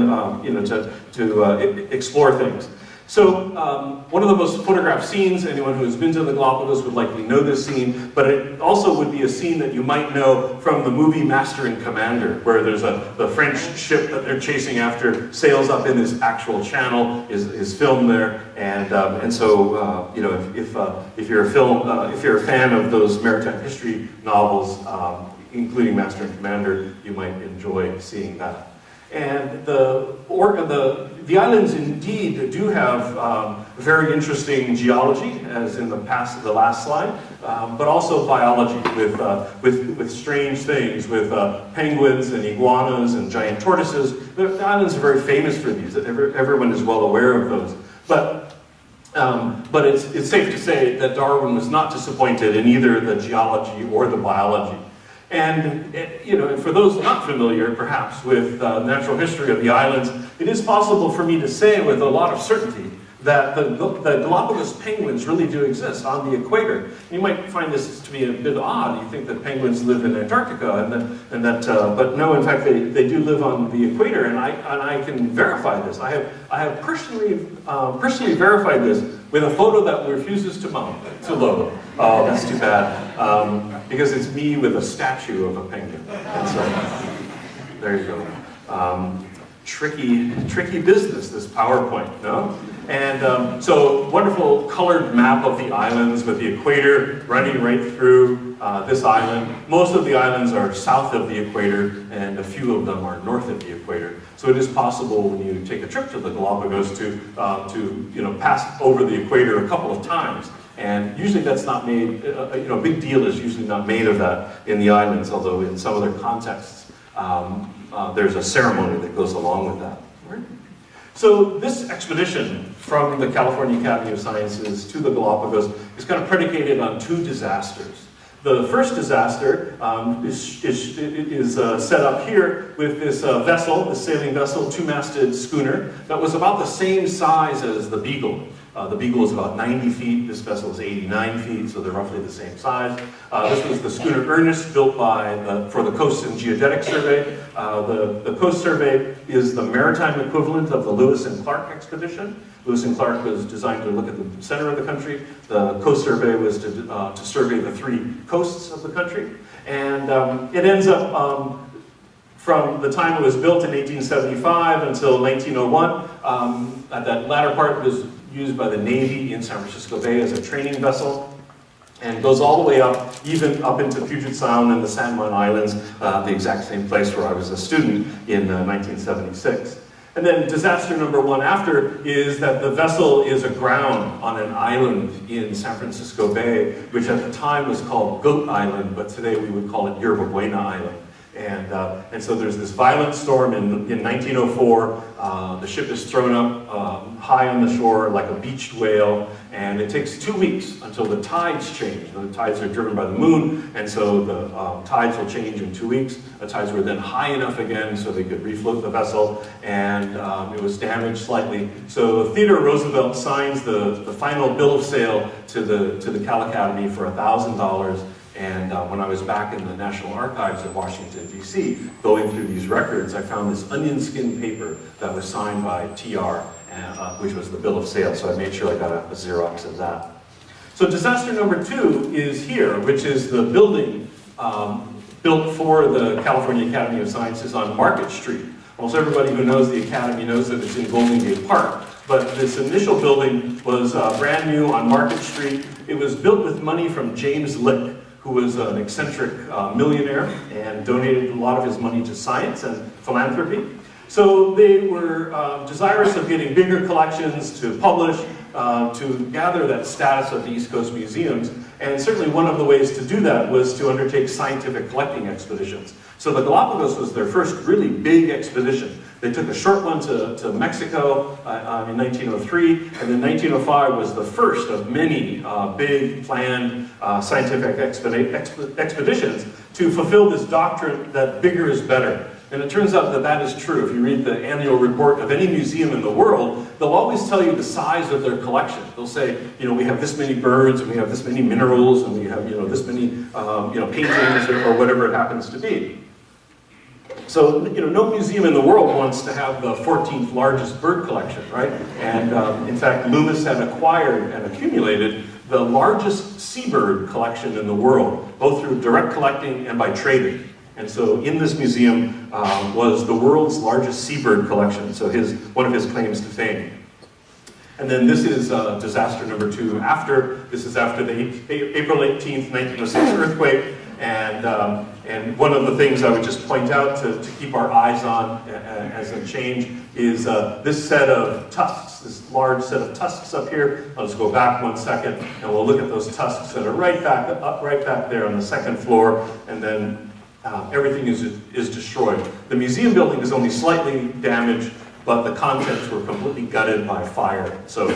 to explore things. So one of the most photographed scenes, anyone who has been to the Galapagos would likely know this scene, but it also would be a scene that you might know from the movie Master and Commander, where there's the French ship that they're chasing after sails up in this actual channel, is filmed there, and so you know, if you're a fan of those maritime history novels, including Master and Commander, you might enjoy seeing that. And the islands indeed do have very interesting geology, as in the last slide, but also biology with strange things, with penguins and iguanas and giant tortoises. The islands are very famous for these. Everyone is well aware of those. But it's safe to say that Darwin was not disappointed in either the geology or the biology. And you know, for those not familiar, perhaps, with natural history of the islands, it is possible for me to say with a lot of certainty that the Galapagos penguins really do exist on the equator. You might find this to be a bit odd. You think that penguins live in Antarctica, but no, in fact, they do live on the equator, and I can verify this. I have personally verified this with a photo that refuses to load. Oh, that's too bad, because it's me with a statue of a penguin. And so, there you go. Tricky business, this PowerPoint, no? And so, wonderful colored map of the islands with the equator running right through this island. Most of the islands are south of the equator, and a few of them are north of the equator. So it is possible when you take a trip to the Galapagos to pass over the equator a couple of times. And usually that's not made, a big deal is usually not made of that in the islands, although in some other contexts, there's a ceremony that goes along with that. Right? So this expedition from the California Academy of Sciences to the Galapagos is kind of predicated on two disasters. The first disaster is set up here with this vessel, this sailing vessel, two-masted schooner, that was about the same size as the Beagle. The Beagle is about 90 feet, this vessel is 89 feet, so they're roughly the same size. This was the schooner Ernest, built for the Coast and Geodetic Survey. The Coast Survey is the maritime equivalent of the Lewis and Clark expedition. Lewis and Clark was designed to look at the center of the country. The Coast Survey was to survey the three coasts of the country. And it ends up, from the time it was built in 1875 until 1901, that latter part was used by the Navy in San Francisco Bay as a training vessel, and goes all the way up, even up into Puget Sound and the San Juan Islands, the exact same place where I was a student in 1976. And then disaster number one after is that the vessel is aground on an island in San Francisco Bay, which at the time was called Goat Island, but today we would call it Yerba Buena Island. And so there's this violent storm in 1904. The ship is thrown up high on the shore like a beached whale, and it takes 2 weeks until the tides change. The tides are driven by the moon, and so the tides will change in 2 weeks. The tides were then high enough again so they could refloat the vessel, and it was damaged slightly. So Theodore Roosevelt signs the final bill of sale to the Cal Academy for $1,000. And when I was back in the National Archives at Washington, D.C., going through these records, I found this onion skin paper that was signed by TR, which was the bill of sale. So I made sure I got a Xerox of that. So disaster number two is here, which is the building built for the California Academy of Sciences on Market Street. Almost everybody who knows the Academy knows that it's in Golden Gate Park. But this initial building was brand new on Market Street. It was built with money from James Lick, who was an eccentric millionaire and donated a lot of his money to science and philanthropy. So they were desirous of getting bigger collections to publish, to gather that status of the East Coast museums. And certainly one of the ways to do that was to undertake scientific collecting expeditions. So the Galapagos was their first really big expedition. They took a short one to Mexico in 1903, and then 1905 was the first of many big planned scientific expeditions to fulfill this doctrine that bigger is better. And it turns out that that is true. If you read the annual report of any museum in the world, they'll always tell you the size of their collection. They'll say, we have this many birds, and we have this many minerals, and we have, this many, paintings, or whatever it happens to be. So, no museum in the world wants to have the 14th largest bird collection, right? And in fact, Loomis had acquired and accumulated the largest seabird collection in the world, both through direct collecting and by trading. And so in this museum was the world's largest seabird collection, so one of his claims to fame. And then this is disaster number 2 this is after the April 18th, 1906 earthquake. And one of the things I would just point out to keep our eyes on as a change is this set of tusks, this large set of tusks up here. I'll just go back 1 second, and we'll look at those tusks that are right back there on the second floor, and then everything is destroyed. The museum building is only slightly damaged, but the contents were completely gutted by fire. So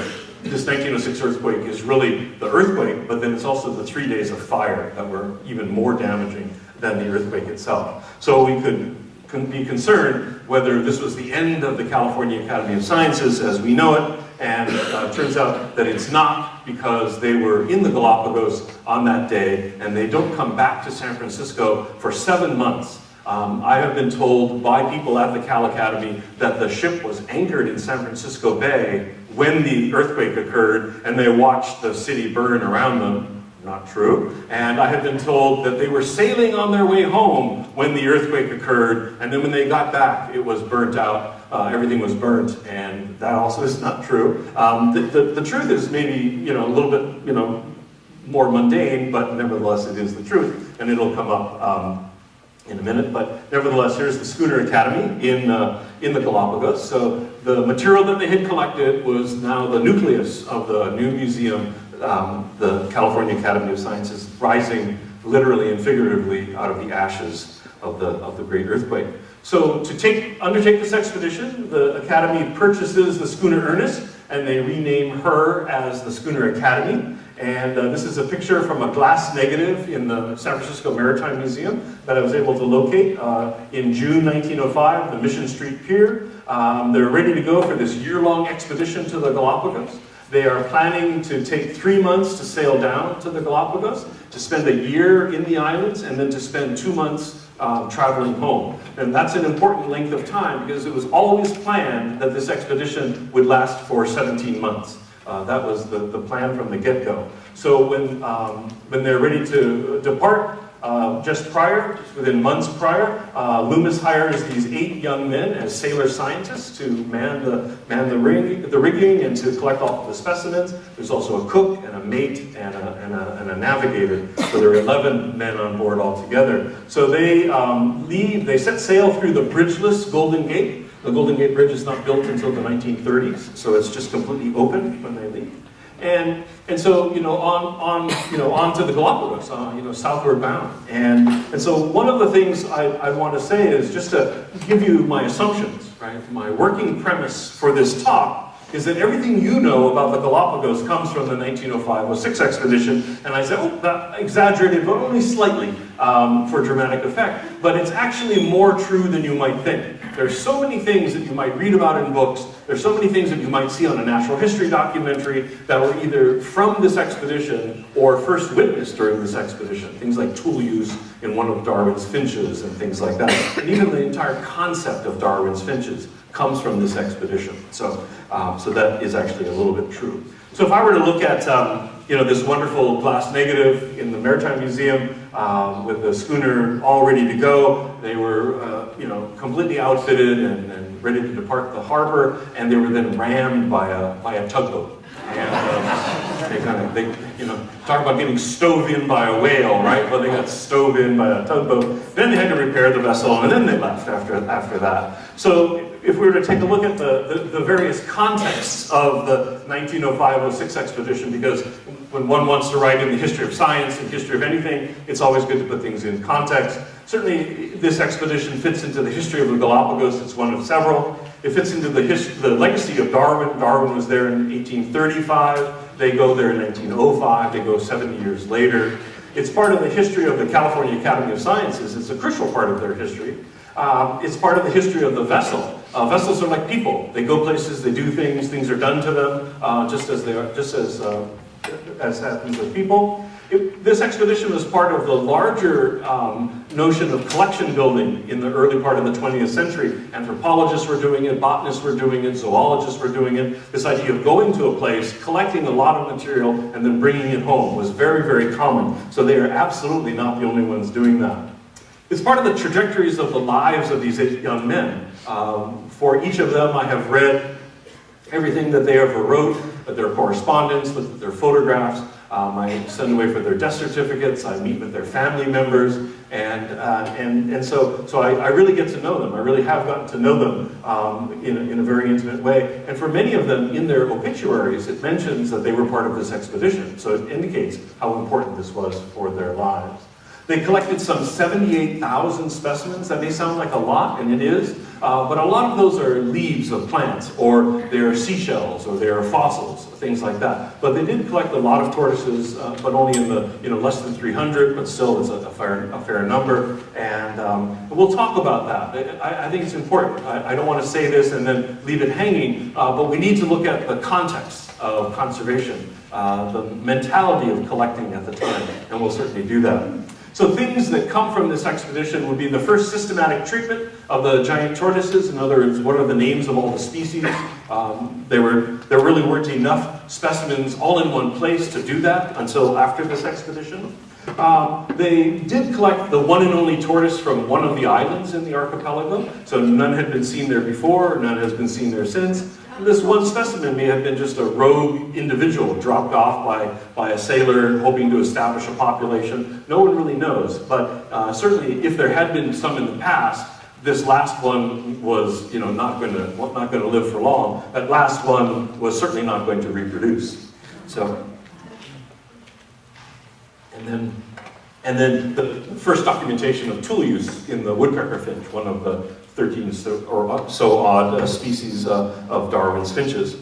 this 1906 earthquake is really the earthquake, but then it's also the 3 days of fire that were even more damaging than the earthquake itself. So we could be concerned whether this was the end of the California Academy of Sciences as we know it, and it turns out that it's not, because they were in the Galapagos on that day, and they don't come back to San Francisco for 7 months. I have been told by people at the Cal Academy that the ship was anchored in San Francisco Bay when the earthquake occurred, and they watched the city burn around them. Not true. And I have been told that they were sailing on their way home when the earthquake occurred, and then when they got back, it was burnt out. Everything was burnt, and that also is not true. The truth is maybe a little bit more mundane, but nevertheless it is the truth, and it'll come up in a minute. But nevertheless, here's the Schooner Academy in the Galapagos. So the material that they had collected was now the nucleus of the new museum, the California Academy of Sciences, rising literally and figuratively out of the ashes of the great earthquake. So to undertake this expedition, the Academy purchases the schooner Ernest, and they rename her as the Schooner Academy. And this is a picture from a glass negative in the San Francisco Maritime Museum that I was able to locate in June 1905, the Mission Street Pier. They're ready to go for this year-long expedition to the Galapagos. They are planning to take 3 months to sail down to the Galapagos, to spend a year in the islands, and then to spend 2 months traveling home. And that's an important length of time, because it was always planned that this expedition would last for 17 months. That was the plan from the get-go. So when they're ready to depart, just within months prior, Loomis hires these 8 young men as sailor scientists to man the rigging and to collect all of the specimens. There's also a cook and a mate and a navigator. So there are 11 men on board altogether. So they they set sail through the bridgeless Golden Gate. The Golden Gate Bridge is not built until the 1930s, so it's just completely open when they leave. And so on to the Galapagos, southward bound. And so one of the things I want to say is just to give you my assumptions, right? My working premise for this talk is that everything you know about the Galapagos comes from the 1905-06 expedition, and I said, oh, that exaggerated, but only slightly for dramatic effect. But it's actually more true than you might think. There's so many things that you might read about in books, there's so many things that you might see on a natural history documentary that were either from this expedition or first witnessed during this expedition. Things like tool use in one of Darwin's finches and things like that. And even the entire concept of Darwin's finches comes from this expedition. So that is actually a little bit true. So if I were to look at this wonderful glass negative in the Maritime Museum with the schooner all ready to go, they were completely outfitted and ready to depart the harbor, and they were then rammed by a tugboat. And they talk about getting stove in by a whale, right? Well, they got stove in by a tugboat. Then they had to repair the vessel, and then they left after that. So if we were to take a look at the various contexts of the 1905-06 expedition, because when one wants to write in the history of science and history of anything, it's always good to put things in context. Certainly, this expedition fits into the history of the Galapagos. It's one of several. It fits into the legacy of Darwin. Darwin was there in 1835. They go there in 1905. They go 70 years later. It's part of the history of the California Academy of Sciences. It's a crucial part of their history. It's part of the history of the vessel. Vessels are like people. They go places, they do things, things are done to them, just as happens with people. This expedition was part of the larger notion of collection building in the early part of the 20th century. Anthropologists were doing it, botanists were doing it, zoologists were doing it. This idea of going to a place, collecting a lot of material, and then bringing it home was very, very common. So they are absolutely not the only ones doing that. It's part of the trajectories of the lives of these 8 young men. For each of them, I have read everything that they ever wrote, their correspondence, looked at their photographs. I send away for their death certificates. I meet with their family members, and so I really get to know them. I really have gotten to know them in a very intimate way. And for many of them, in their obituaries, it mentions that they were part of this expedition. So it indicates how important this was for their lives. They collected some 78,000 specimens. That may sound like a lot, and it is, but a lot of those are leaves of plants, or they're seashells, or they're fossils, things like that. But they did collect a lot of tortoises, but only in the less than 300, but still it's a fair number. And we'll talk about that. I think it's important. I don't want to say this and then leave it hanging, but we need to look at the context of conservation, the mentality of collecting at the time, and we'll certainly do that. So things that come from this expedition would be the first systematic treatment of the giant tortoises. In other words, what are the names of all the species? There really weren't enough specimens all in one place to do that until after this expedition. They did collect the one and only tortoise from one of the islands in the archipelago. So none had been seen there before, none has been seen there since. This one specimen may have been just a rogue individual dropped off by a sailor hoping to establish a population. No one really knows, but certainly if there had been some in the past, this last one was not going to live for long. That last one was certainly not going to reproduce. So, and then the first documentation of tool use in the woodpecker finch, one of the 13 or so odd species of Darwin's finches.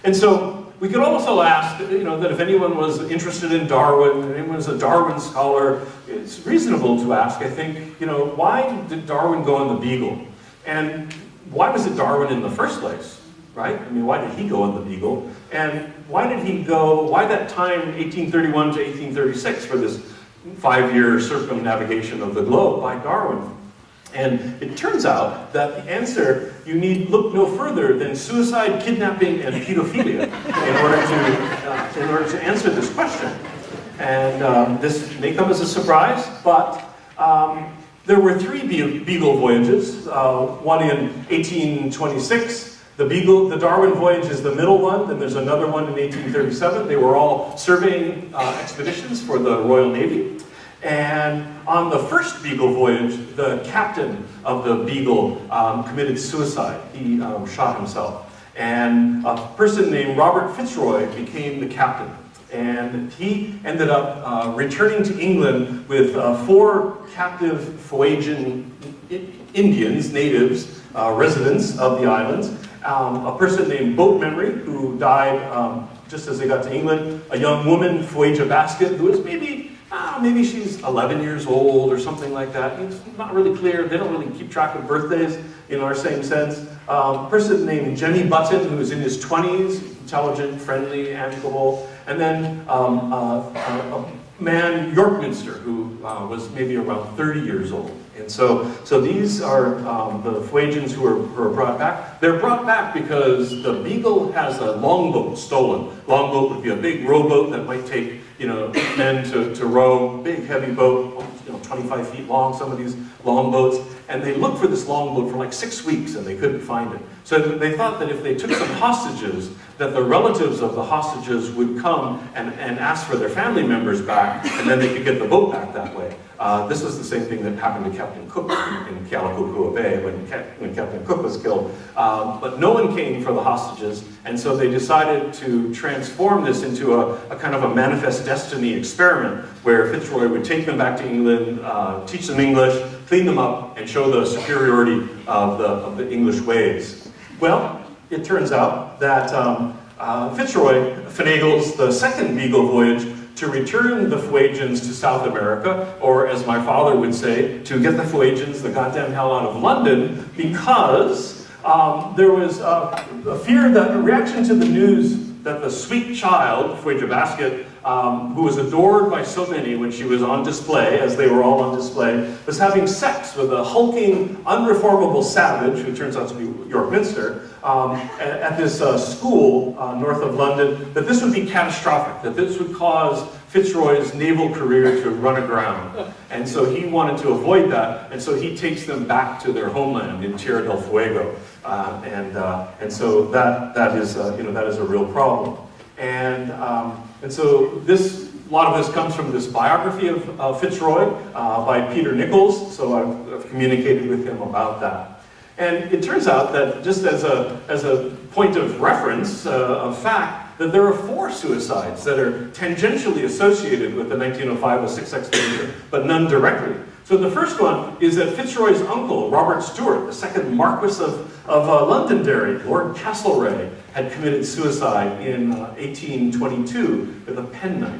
And so we could also ask, that if anyone was interested in Darwin, if anyone was a Darwin scholar, it's reasonable to ask, I think, why did Darwin go on the Beagle? And why was it Darwin in the first place, right? I mean, why did he go on the Beagle? And why that time, 1831 to 1836, for this 5-year circumnavigation of the globe by Darwin? And it turns out that the answer, you need look no further than suicide, kidnapping, and pedophilia in order to answer this question. And this may come as a surprise, but there were 3 Beagle voyages, one in 1826. The Darwin voyage is the middle one, then there's another one in 1837. They were all surveying expeditions for the Royal Navy. And on the first Beagle voyage, the captain of the Beagle committed suicide. He shot himself. And a person named Robert Fitzroy became the captain. And he ended up returning to England with 4 captive Fuegian Indians, natives, residents of the islands. A person named Boat Memory, who died just as they got to England. A young woman, Fuegia Basket, who was maybe she's 11 years old or something like that. It's not really clear. They don't really keep track of birthdays in our same sense. A person named Jemmy Button, who was in his 20s, intelligent, friendly, amicable. And then a man, Yorkminster, who was maybe around 30 years old. And so these are the Fuegians who are brought back. They're brought back because the Beagle has a longboat stolen. Longboat would be a big rowboat that might take men to row, big heavy boat, 25 feet long, some of these long boats. And they looked for this longboat for like 6 weeks and they couldn't find it. So they thought that if they took some hostages, that the relatives of the hostages would come and ask for their family members back, and then they could get the boat back that way. This was the same thing that happened to Captain Cook in Kealakekua Bay when Captain Cook was killed. But no one came for the hostages, and so they decided to transform this into a kind of a manifest destiny experiment, where Fitzroy would take them back to England, teach them English, clean them up, and show the superiority of the English ways. Well, it turns out that Fitzroy finagles the second Beagle voyage to return the Fuegians to South America, or as my father would say, to get the Fuegians the goddamn hell out of London, because there was a fear that a reaction to the news that the sweet child, Fuegia Basket, who was adored by so many when she was on display, as they were all on display, was having sex with a hulking, unreformable savage, who turns out to be York Minster, at this school north of London, that this would be catastrophic, that this would cause Fitzroy's naval career to run aground. And so he wanted to avoid that, and so he takes them back to their homeland in Tierra del Fuego. And so that is a real problem. And so a lot of this comes from this biography of Fitzroy by Peter Nichols, so I've communicated with him about that. And it turns out that, just as a point of reference, of fact, that there are 4 suicides that are tangentially associated with the 1905-06 expedition, but none directly. So the first one is that Fitzroy's uncle, Robert Stewart, the second Marquess of Londonderry, Lord Castlereagh, had committed suicide in 1822 with a penknife.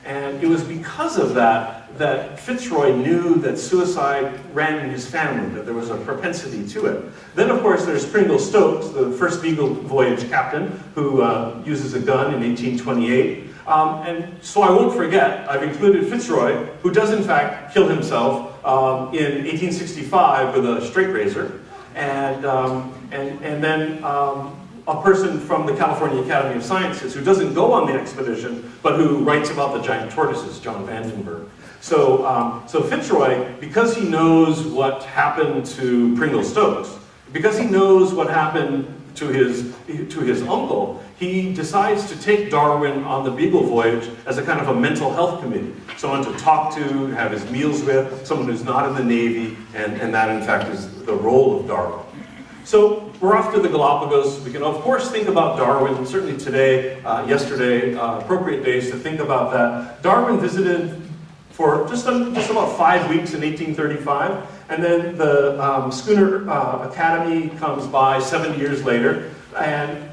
And it was because of that Fitzroy knew that suicide ran in his family, that there was a propensity to it. Then, of course, there's Pringle Stokes, the first Beagle voyage captain, who uses a gun in 1828. And so I won't forget, I've included Fitzroy, who does in fact kill himself in 1865 with a straight razor. And then a person from the California Academy of Sciences who doesn't go on the expedition, but who writes about the giant tortoises, John Vandenberg. So Fitzroy, because he knows what happened to Pringle Stokes, because he knows what happened to his uncle, he decides to take Darwin on the Beagle voyage as a kind of a mental health committee, someone to talk to, have his meals with, someone who's not in the Navy, and that in fact is the role of Darwin. So we're off to the Galapagos. We can of course think about Darwin, certainly today, yesterday, appropriate days to think about that. Darwin visited for just about 5 weeks in 1835, and then the schooner Academy comes by 7 years later, and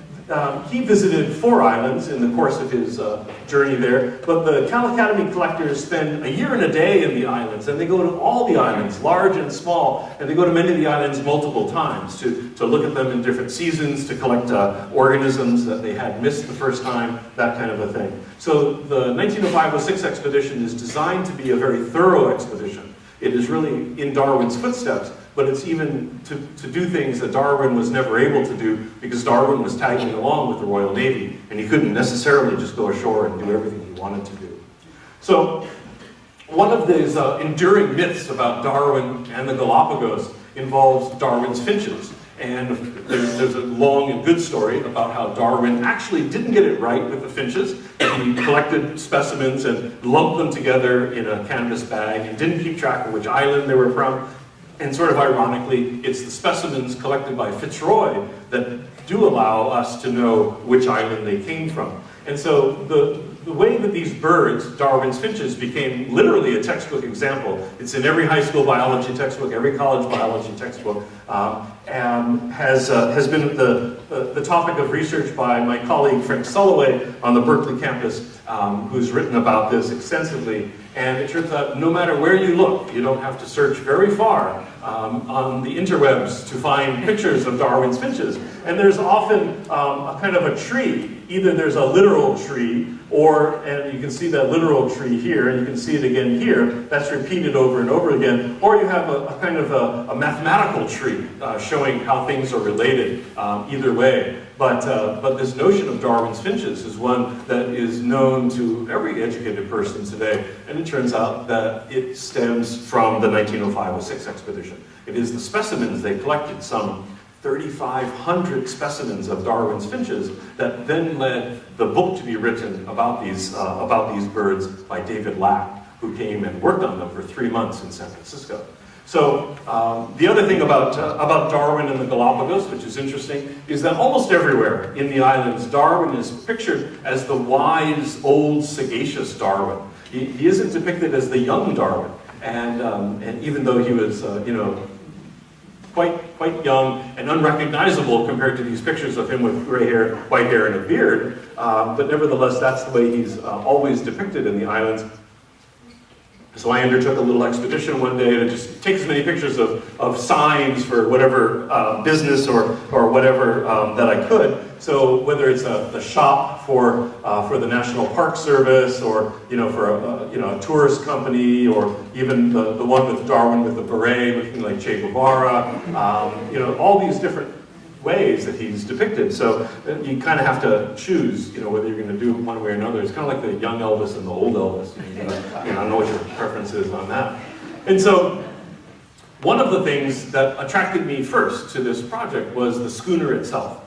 he visited 4 islands in the course of his journey there, but the Cal Academy collectors spend a year and a day in the islands, and they go to all the islands, large and small, and they go to many of the islands multiple times to look at them in different seasons, to collect organisms that they had missed the first time, that kind of a thing. So the 1905-06 expedition is designed to be a very thorough expedition. It is really in Darwin's footsteps, but it's even to do things that Darwin was never able to do because Darwin was tagging along with the Royal Navy, and he couldn't necessarily just go ashore and do everything he wanted to do. So one of these enduring myths about Darwin and the Galapagos involves Darwin's finches. And there's a long and good story about how Darwin actually didn't get it right with the finches. He collected specimens and lumped them together in a canvas bag and didn't keep track of which island they were from. And sort of ironically, it's the specimens collected by Fitzroy that do allow us to know which island they came from. And so the way that these birds, Darwin's finches, became literally a textbook example. It's in every high school biology textbook, every college biology textbook, and has been the topic of research by my colleague Frank Sulloway on the Berkeley campus, who's written about this extensively. And it turns out no matter where you look, you don't have to search very far on the interwebs to find pictures of Darwin's finches. And there's often a kind of a tree. Either there's a literal tree, and you can see that literal tree here, and you can see it again here. That's repeated over and over again. Or you have a kind of a mathematical tree showing how things are related either way. But this notion of Darwin's finches is one that is known to every educated person today, and it turns out that it stems from the 1905-06 expedition. It is the specimens they collected, some 3,500 specimens of Darwin's finches, that then led the book to be written about these birds by David Lack, who came and worked on them for 3 months in San Francisco. So the other thing about Darwin and the Galapagos, which is interesting, is that almost everywhere in the islands, Darwin is pictured as the wise, old, sagacious Darwin. He isn't depicted as the young Darwin, and even though he was, quite young and unrecognizable compared to these pictures of him with gray hair, white hair, and a beard, but nevertheless, that's the way he's always depicted in the islands. So I undertook a little expedition one day to just take as many pictures of of signs for whatever business or whatever that I could. So whether it's the shop for the National Park Service, or for a tourist company, or even the one with Darwin with the beret looking like Che Guevara, all these different ways that he's depicted. So you kind of have to choose, whether you're going to do it one way or another. It's kind of like the young Elvis and the old Elvis. I don't know what your preference is on that. And so one of the things that attracted me first to this project was the schooner itself.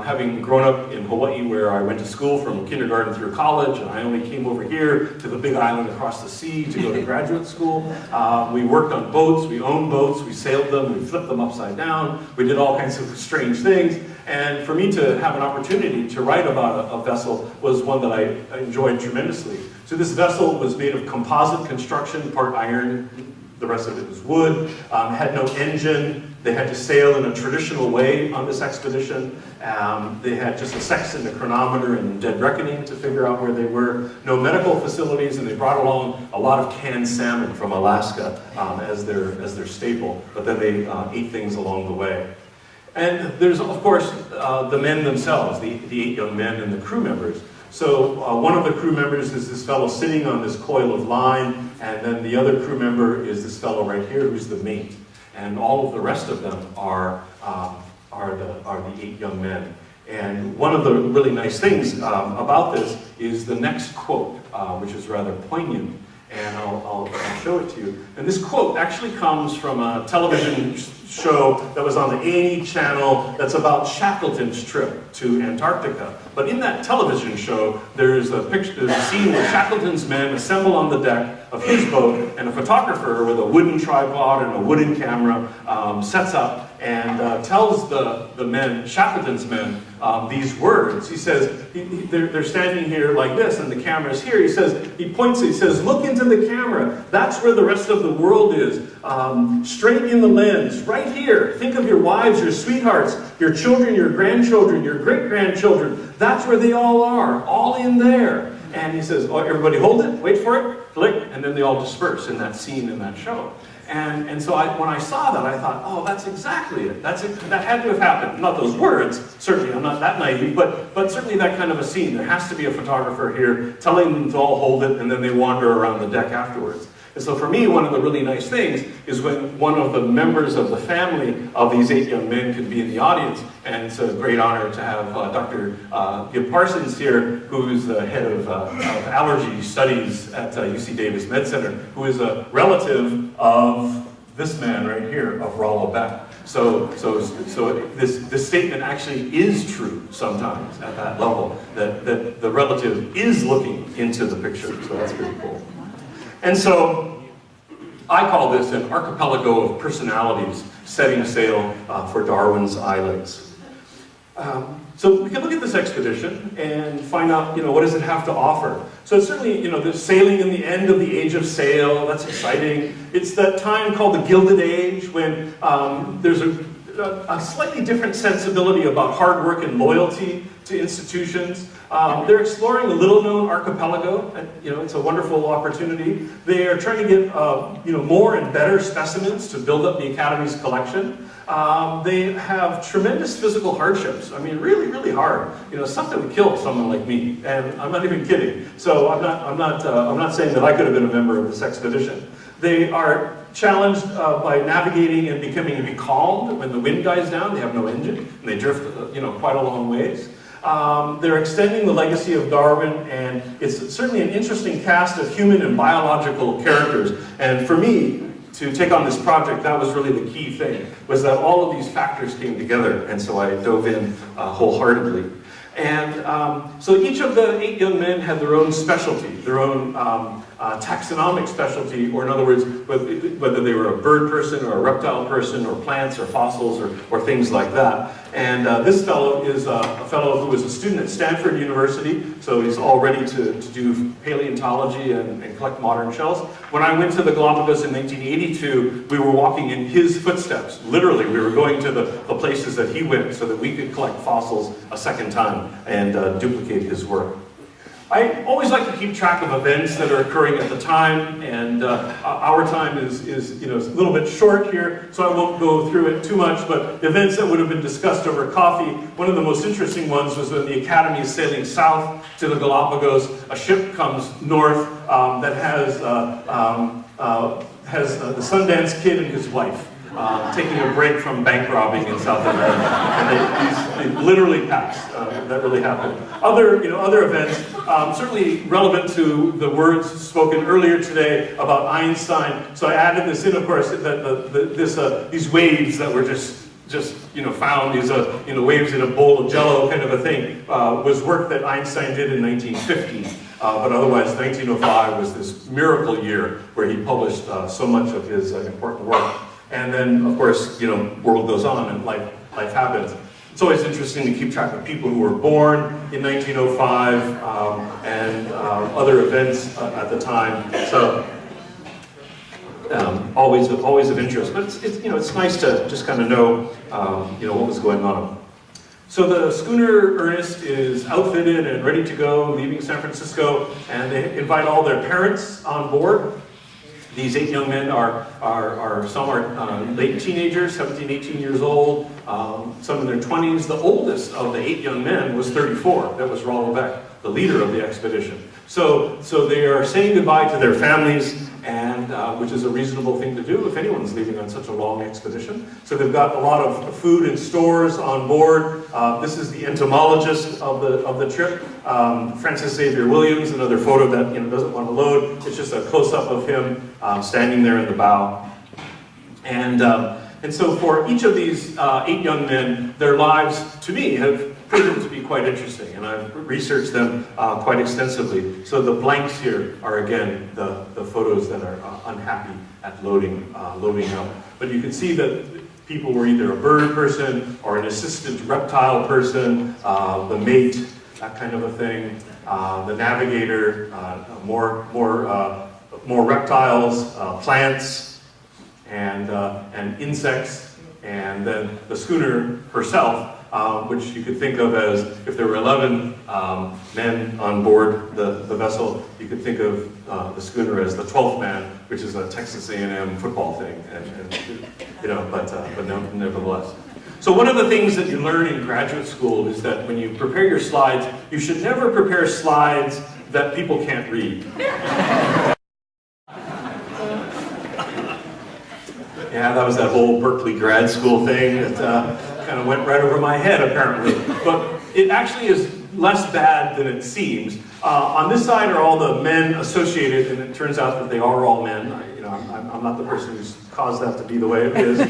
Having grown up in Hawaii, where I went to school from kindergarten through college, and I only came over here to the big island across the sea to go to graduate school. We worked on boats, we owned boats, we sailed them, we flipped them upside down, we did all kinds of strange things. And for me to have an opportunity to write about a vessel was one that I enjoyed tremendously. So this vessel was made of composite construction, part iron, the rest of it was wood, had no engine. They had to sail in a traditional way on this expedition. They had just a sextant, a chronometer, and dead reckoning to figure out where they were. No medical facilities, and they brought along a lot of canned salmon from Alaska as their staple. But then they ate things along the way. And there's, of course, the men themselves, the 8 young men and the crew members. So one of the crew members is this fellow sitting on this coil of line, and then the other crew member is this fellow right here, who's the mate. And all of the rest of them are the 8 young men. And one of the really nice things about this is the next quote, which is rather poignant. And I'll show it to you. And this quote actually comes from a television show that was on the A&E channel that's about Shackleton's trip to Antarctica. But in that television show, there's a scene where Shackleton's men assemble on the deck of his boat, and a photographer with a wooden tripod and a wooden camera sets up and tells the men, Shackleton's men, these words. He says, they're standing here like this, and the camera's here. He points, he says, look into the camera. That's where the rest of the world is. Straight in the lens, right here. Think of your wives, your sweethearts, your children, your grandchildren, your great-grandchildren. That's where they all are, all in there. And he says, oh, everybody hold it, wait for it, click, and then they all disperse in that scene in that show. And so when I saw that, I thought, oh, that's exactly it. That had to have happened. Not those words, certainly, I'm not that naive, but certainly that kind of a scene. There has to be a photographer here telling them to all hold it, and then they wander around the deck afterwards. And so for me, one of the really nice things is when one of the members of the family of these 8 young men could be in the audience. And it's a great honor to have Dr. Gib Parsons here, who's the head of allergy studies at UC Davis Med Center, who is a relative of this man right here, of Rollo Beck. So this statement actually is true sometimes at that level, that the relative is looking into the picture. So that's pretty cool. And so I call this an archipelago of personalities setting sail for Darwin's Islands. So we can look at this expedition and find out, what does it have to offer? So it's certainly, the sailing in the end of the age of sail, that's exciting. It's that time called the Gilded Age when there's a slightly different sensibility about hard work and loyalty to institutions. They're exploring a little-known archipelago, and it's a wonderful opportunity. They are trying to get more and better specimens to build up the Academy's collection. They have tremendous physical hardships. I mean, really, really hard. Stuff that would kill someone like me, and I'm not even kidding. So I'm not saying that I could have been a member of this expedition. They are challenged by navigating and becoming becalmed when the wind dies down. They have no engine, and they drift, quite a long ways. They're extending the legacy of Darwin, and it's certainly an interesting cast of human and biological characters. And for me, to take on this project, that was really the key thing, was that all of these factors came together, and so I dove in wholeheartedly. And so each of the 8 young men had their own specialty, their own taxonomic specialty, or in other words, whether they were a bird person or a reptile person or plants or fossils or things like that. And this fellow is a fellow who was a student at Stanford University, so he's all ready to do paleontology and collect modern shells. When I went to the Galapagos in 1982, we were walking in his footsteps. Literally, we were going to the places that he went so that we could collect fossils a second time and duplicate his work. I always like to keep track of events that are occurring at the time, and our time is a little bit short here, so I won't go through it too much, but events that would have been discussed over coffee, one of the most interesting ones was when the Academy is sailing south to the Galapagos. A ship comes north that has the Sundance Kid and his wife taking a break from bank robbing in South America, and they literally passed. That really happened. Other events, certainly relevant to the words spoken earlier today about Einstein. So I added this in, of course, that these waves that were just found, these waves in a bowl of Jello kind of a thing, was work that Einstein did in 1950. But otherwise, 1905 was this miracle year where he published so much of his important work. And then, of course, world goes on and life happens. It's always interesting to keep track of people who were born in 1905 and other events at the time. So always of interest. But it's nice to just kind of know what was going on. So the schooner Ernest is outfitted and ready to go, leaving San Francisco, and they invite all their parents on board. These 8 young men some are late teenagers, 17, 18 years old, some in their 20s. The oldest of the 8 young men was 34. That was Rollo Beck, the leader of the expedition. So they are saying goodbye to their families, and which is a reasonable thing to do if anyone's leaving on such a long expedition. So they've got a lot of food and stores on board. This is the entomologist of the trip, Francis Xavier Williams. Another photo that doesn't want to load. It's just a close-up of him standing there in the bow. And so for each of these 8 young men, their lives, to me, have proven to be quite interesting, and I've researched them quite extensively. So the blanks here are, again, the photos that are unhappy at loading up. But you can see that people were either a bird person or an assistant reptile person, the mate, that kind of a thing, the navigator, more reptiles, plants, and insects, and then the schooner herself, which you could think of as, if there were 11 men on board the vessel, you could think of the schooner as the 12th man, which is a Texas A&M football thing, but nevertheless. So one of the things that you learn in graduate school is that when you prepare your slides, you should never prepare slides that people can't read. Yeah, that was that whole Berkeley grad school thing that kind of went right over my head, apparently. But it actually is less bad than it seems. On this side are all the men associated, and it turns out that they are all men. I'm not the person who's caused that to be the way it is.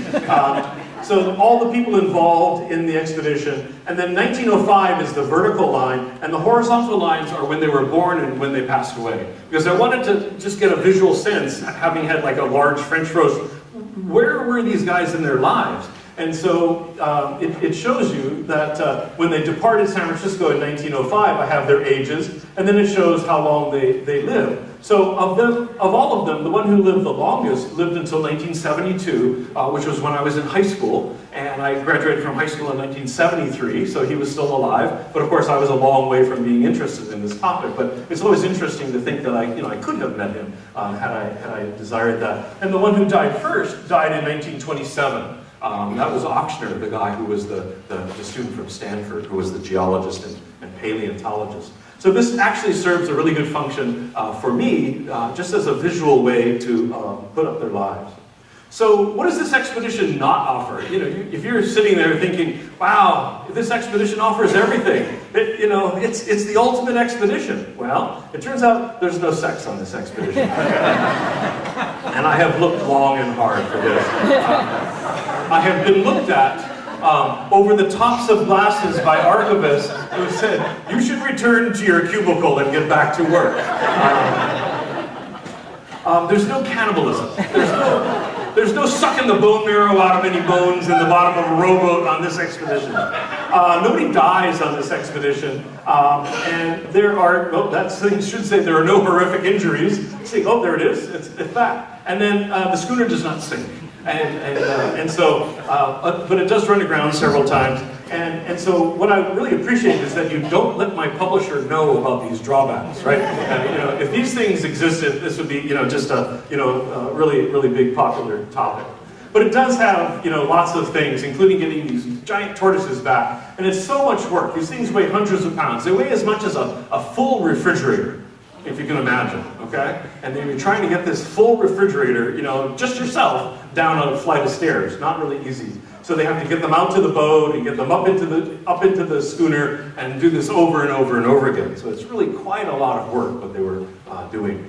So all the people involved in the expedition, and then 1905 is the vertical line, and the horizontal lines are when they were born and when they passed away. Because I wanted to just get a visual sense, having had like a large French roast, where were these guys in their lives? And so it shows you that when they departed San Francisco in 1905, I have their ages, and then it shows how long they lived. So of all of them, the one who lived the longest lived until 1972, which was when I was in high school, and I graduated from high school in 1973, so he was still alive. But of course, I was a long way from being interested in this topic. But it's always interesting to think that I could have met him had I desired that. And the one who died first died in 1927. That was Ochsner, the guy who was the student from Stanford, who was the geologist and paleontologist. So this actually serves a really good function for me, just as a visual way to put up their lives. So what does this expedition not offer? If you're sitting there thinking, wow, this expedition offers everything. It's the ultimate expedition. Well, it turns out there's no sex on this expedition. And I have looked long and hard for this. I have been looked at over the tops of glasses by archivists who said, you should return to your cubicle and get back to work. There's no cannibalism. There's no sucking the bone marrow out of any bones in the bottom of a rowboat on this expedition. Nobody dies on this expedition. And there are, that thing should say there are no horrific injuries. See, there it is. It's that. And then the schooner does not sink. And so, but it does run aground several times. And so what I really appreciate is that you don't let my publisher know about these drawbacks, right? If these things existed, this would be, just a, really, really big popular topic. But it does have, lots of things, including getting these giant tortoises back. And it's so much work. These things weigh hundreds of pounds. They weigh as much as a full refrigerator, if you can imagine, okay? And then you're trying to get this full refrigerator, just yourself, down a flight of stairs. Not really easy. So they have to get them out to the boat and get them up into the schooner and do this over and over and over again. So it's really quite a lot of work what they were doing.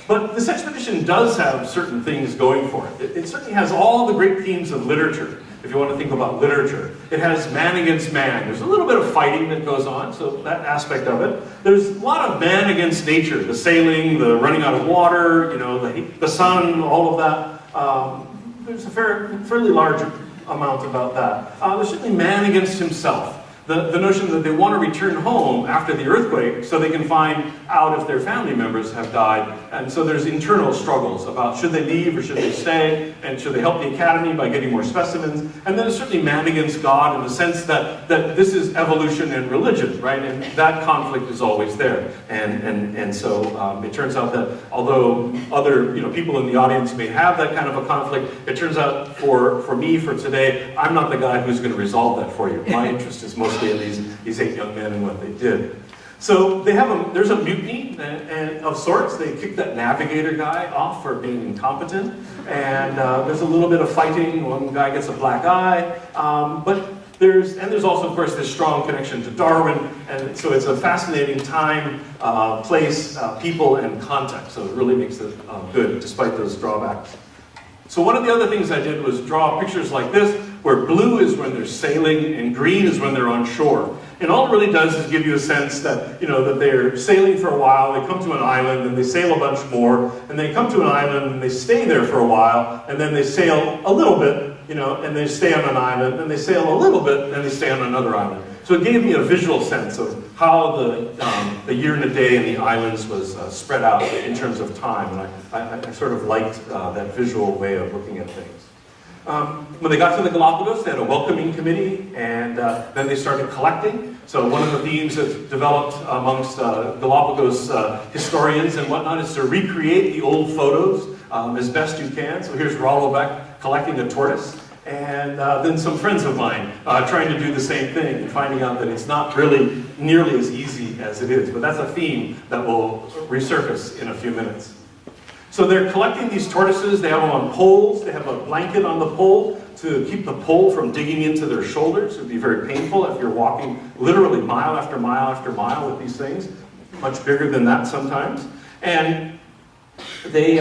But this expedition does have certain things going for it. It certainly has all the great themes of literature, if you want to think about literature. It has man against man. There's a little bit of fighting that goes on, so that aspect of it. There's a lot of man against nature, the sailing, the running out of water, the sun, all of that. There's a fairly large amount about that. There's certainly man against himself. The notion that they want to return home after the earthquake so they can find out if their family members have died. And so there's internal struggles about should they leave or should they stay, and should they help the academy by getting more specimens. And then there's certainly man against God in the sense that this is evolution and religion, right? And that conflict is always there. And so it turns out that although other people in the audience may have that kind of a conflict, it turns out for me, for today, I'm not the guy who's going to resolve that for you. My interest is mostly in these 8 young men and what they did. So there's a mutiny of sorts. They kicked that navigator guy off for being incompetent, and there's a little bit of fighting. One guy gets a black eye, but there's also, of course, this strong connection to Darwin, and so it's a fascinating time, place, people, and context. So it really makes it good, despite those drawbacks. So one of the other things I did was draw pictures like this, where blue is when they're sailing and green is when they're on shore. And all it really does is give you a sense that, that they're sailing for a while, they come to an island, and they sail a bunch more, and they come to an island, and they stay there for a while, and then they sail a little bit, and they stay on an island, and they sail a little bit, and they stay on another island. So it gave me a visual sense of how the year and a day in the islands was spread out in terms of time, and I sort of liked that visual way of looking at things. When they got to the Galapagos, they had a welcoming committee, and then they started collecting. So one of the themes that's developed amongst Galapagos historians and whatnot is to recreate the old photos as best you can. So here's Rollo Beck collecting a tortoise, and then some friends of mine trying to do the same thing and finding out that it's not really nearly as easy as it is. But that's a theme that will resurface in a few minutes. So they're collecting these tortoises, they have them on poles, they have a blanket on the pole to keep the pole from digging into their shoulders. It would be very painful if you're walking literally mile after mile after mile with these things, much bigger than that sometimes. And they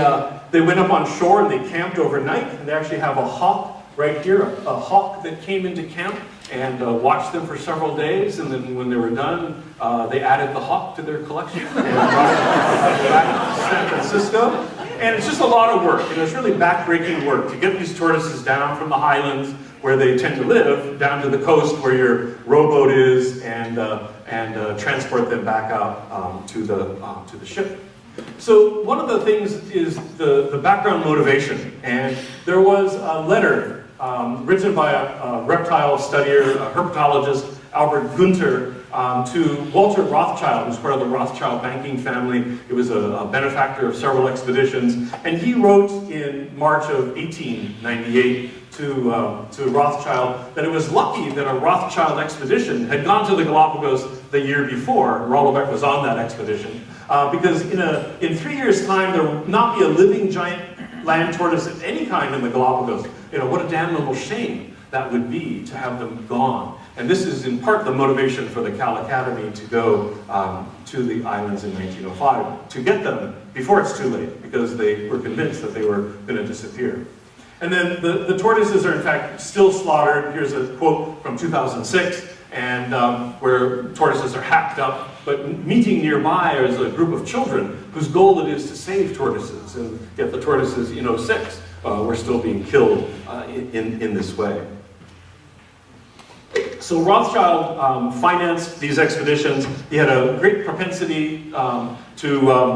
went up on shore and they camped overnight, and they actually have a hawk right here, a hawk that came into camp and watched them for several days, and then when they were done, they added the hawk to their collection and brought it back to San Francisco. And it's just a lot of work, it's really backbreaking work to get these tortoises down from the highlands where they tend to live, down to the coast where your rowboat is, and transport them back out to the ship. So one of the things is the background motivation, and there was a letter written by a reptile studier, a herpetologist, Albert Gunther, to Walter Rothschild, who's part of the Rothschild banking family. He was a benefactor of several expeditions, and he wrote in March of 1898 to Rothschild that it was lucky that a Rothschild expedition had gone to the Galapagos the year before. Rollo Beck was on that expedition, because in 3 years' time there would not be a living giant land tortoise of any kind in the Galapagos. What a damnable shame that would be to have them gone. And this is in part the motivation for the Cal Academy to go to the islands in 1905, to get them before it's too late, because they were convinced that they were going to disappear. And then the tortoises are in fact still slaughtered. Here's a quote from 2006, and where tortoises are hacked up, but meeting nearby is a group of children whose goal it is to save tortoises, and yet the tortoises in 2006 were still being killed in this way. So Rothschild financed these expeditions. He had a great propensity toward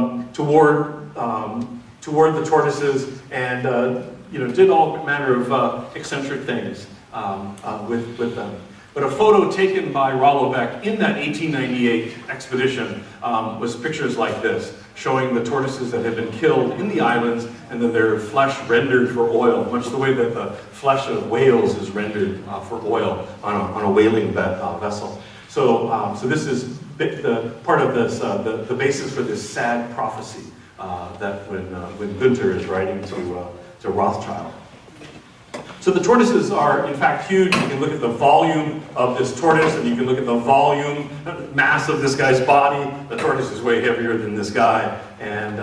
the tortoises, and did all manner of eccentric things with them. But a photo taken by Rollo Beck in that 1898 expedition was pictures like this, showing the tortoises that had been killed in the islands and then their flesh rendered for oil, much the way that the flesh of whales is rendered for oil on a whaling vessel. So this is the part of this, the basis for this sad prophecy that when Günther is writing to Rothschild. So the tortoises are, in fact, huge. You can look at the volume of this tortoise, and you can look at the volume, mass of this guy's body. The tortoise is way heavier than this guy, and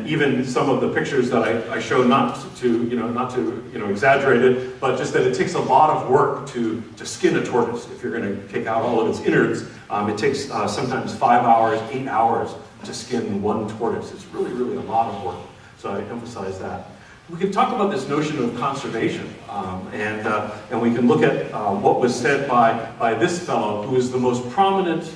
even some of the pictures that I show, not to exaggerate it, but just that it takes a lot of work to skin a tortoise. If you're going to take out all of its innards, it takes sometimes 5 hours, 8 hours to skin one tortoise. It's really, really a lot of work. So I emphasize that. We can talk about this notion of conservation, and we can look at what was said by this fellow, who is the most prominent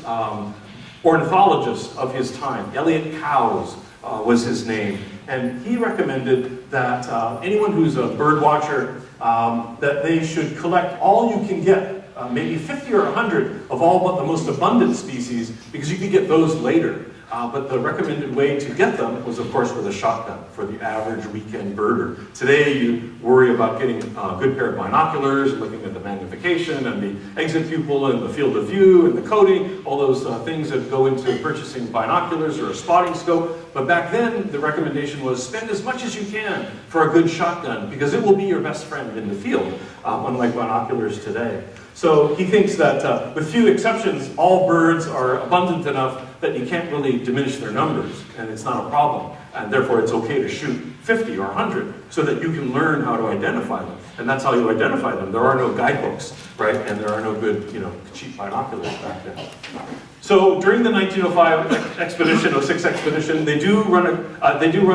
ornithologist of his time. Elliot Cowes was his name, and he recommended that anyone who's a bird watcher, that they should collect all you can get, maybe 50 or 100 of all but the most abundant species, because you can get those later. But the recommended way to get them was, of course, with a shotgun for the average weekend birder. Today, you worry about getting a good pair of binoculars, looking at the magnification and the exit pupil and the field of view and the coating, all those things that go into purchasing binoculars or a spotting scope. But back then, the recommendation was spend as much as you can for a good shotgun, because it will be your best friend in the field, unlike binoculars today. So he thinks that, with few exceptions, all birds are abundant enough that you can't really diminish their numbers, and it's not a problem. And therefore, it's okay to shoot 50 or 100 so that you can learn how to identify them. And that's how you identify them. There are no guidebooks, right? And there are no good, cheap binoculars back then. So during the 1905 expedition, 06 expedition, they do run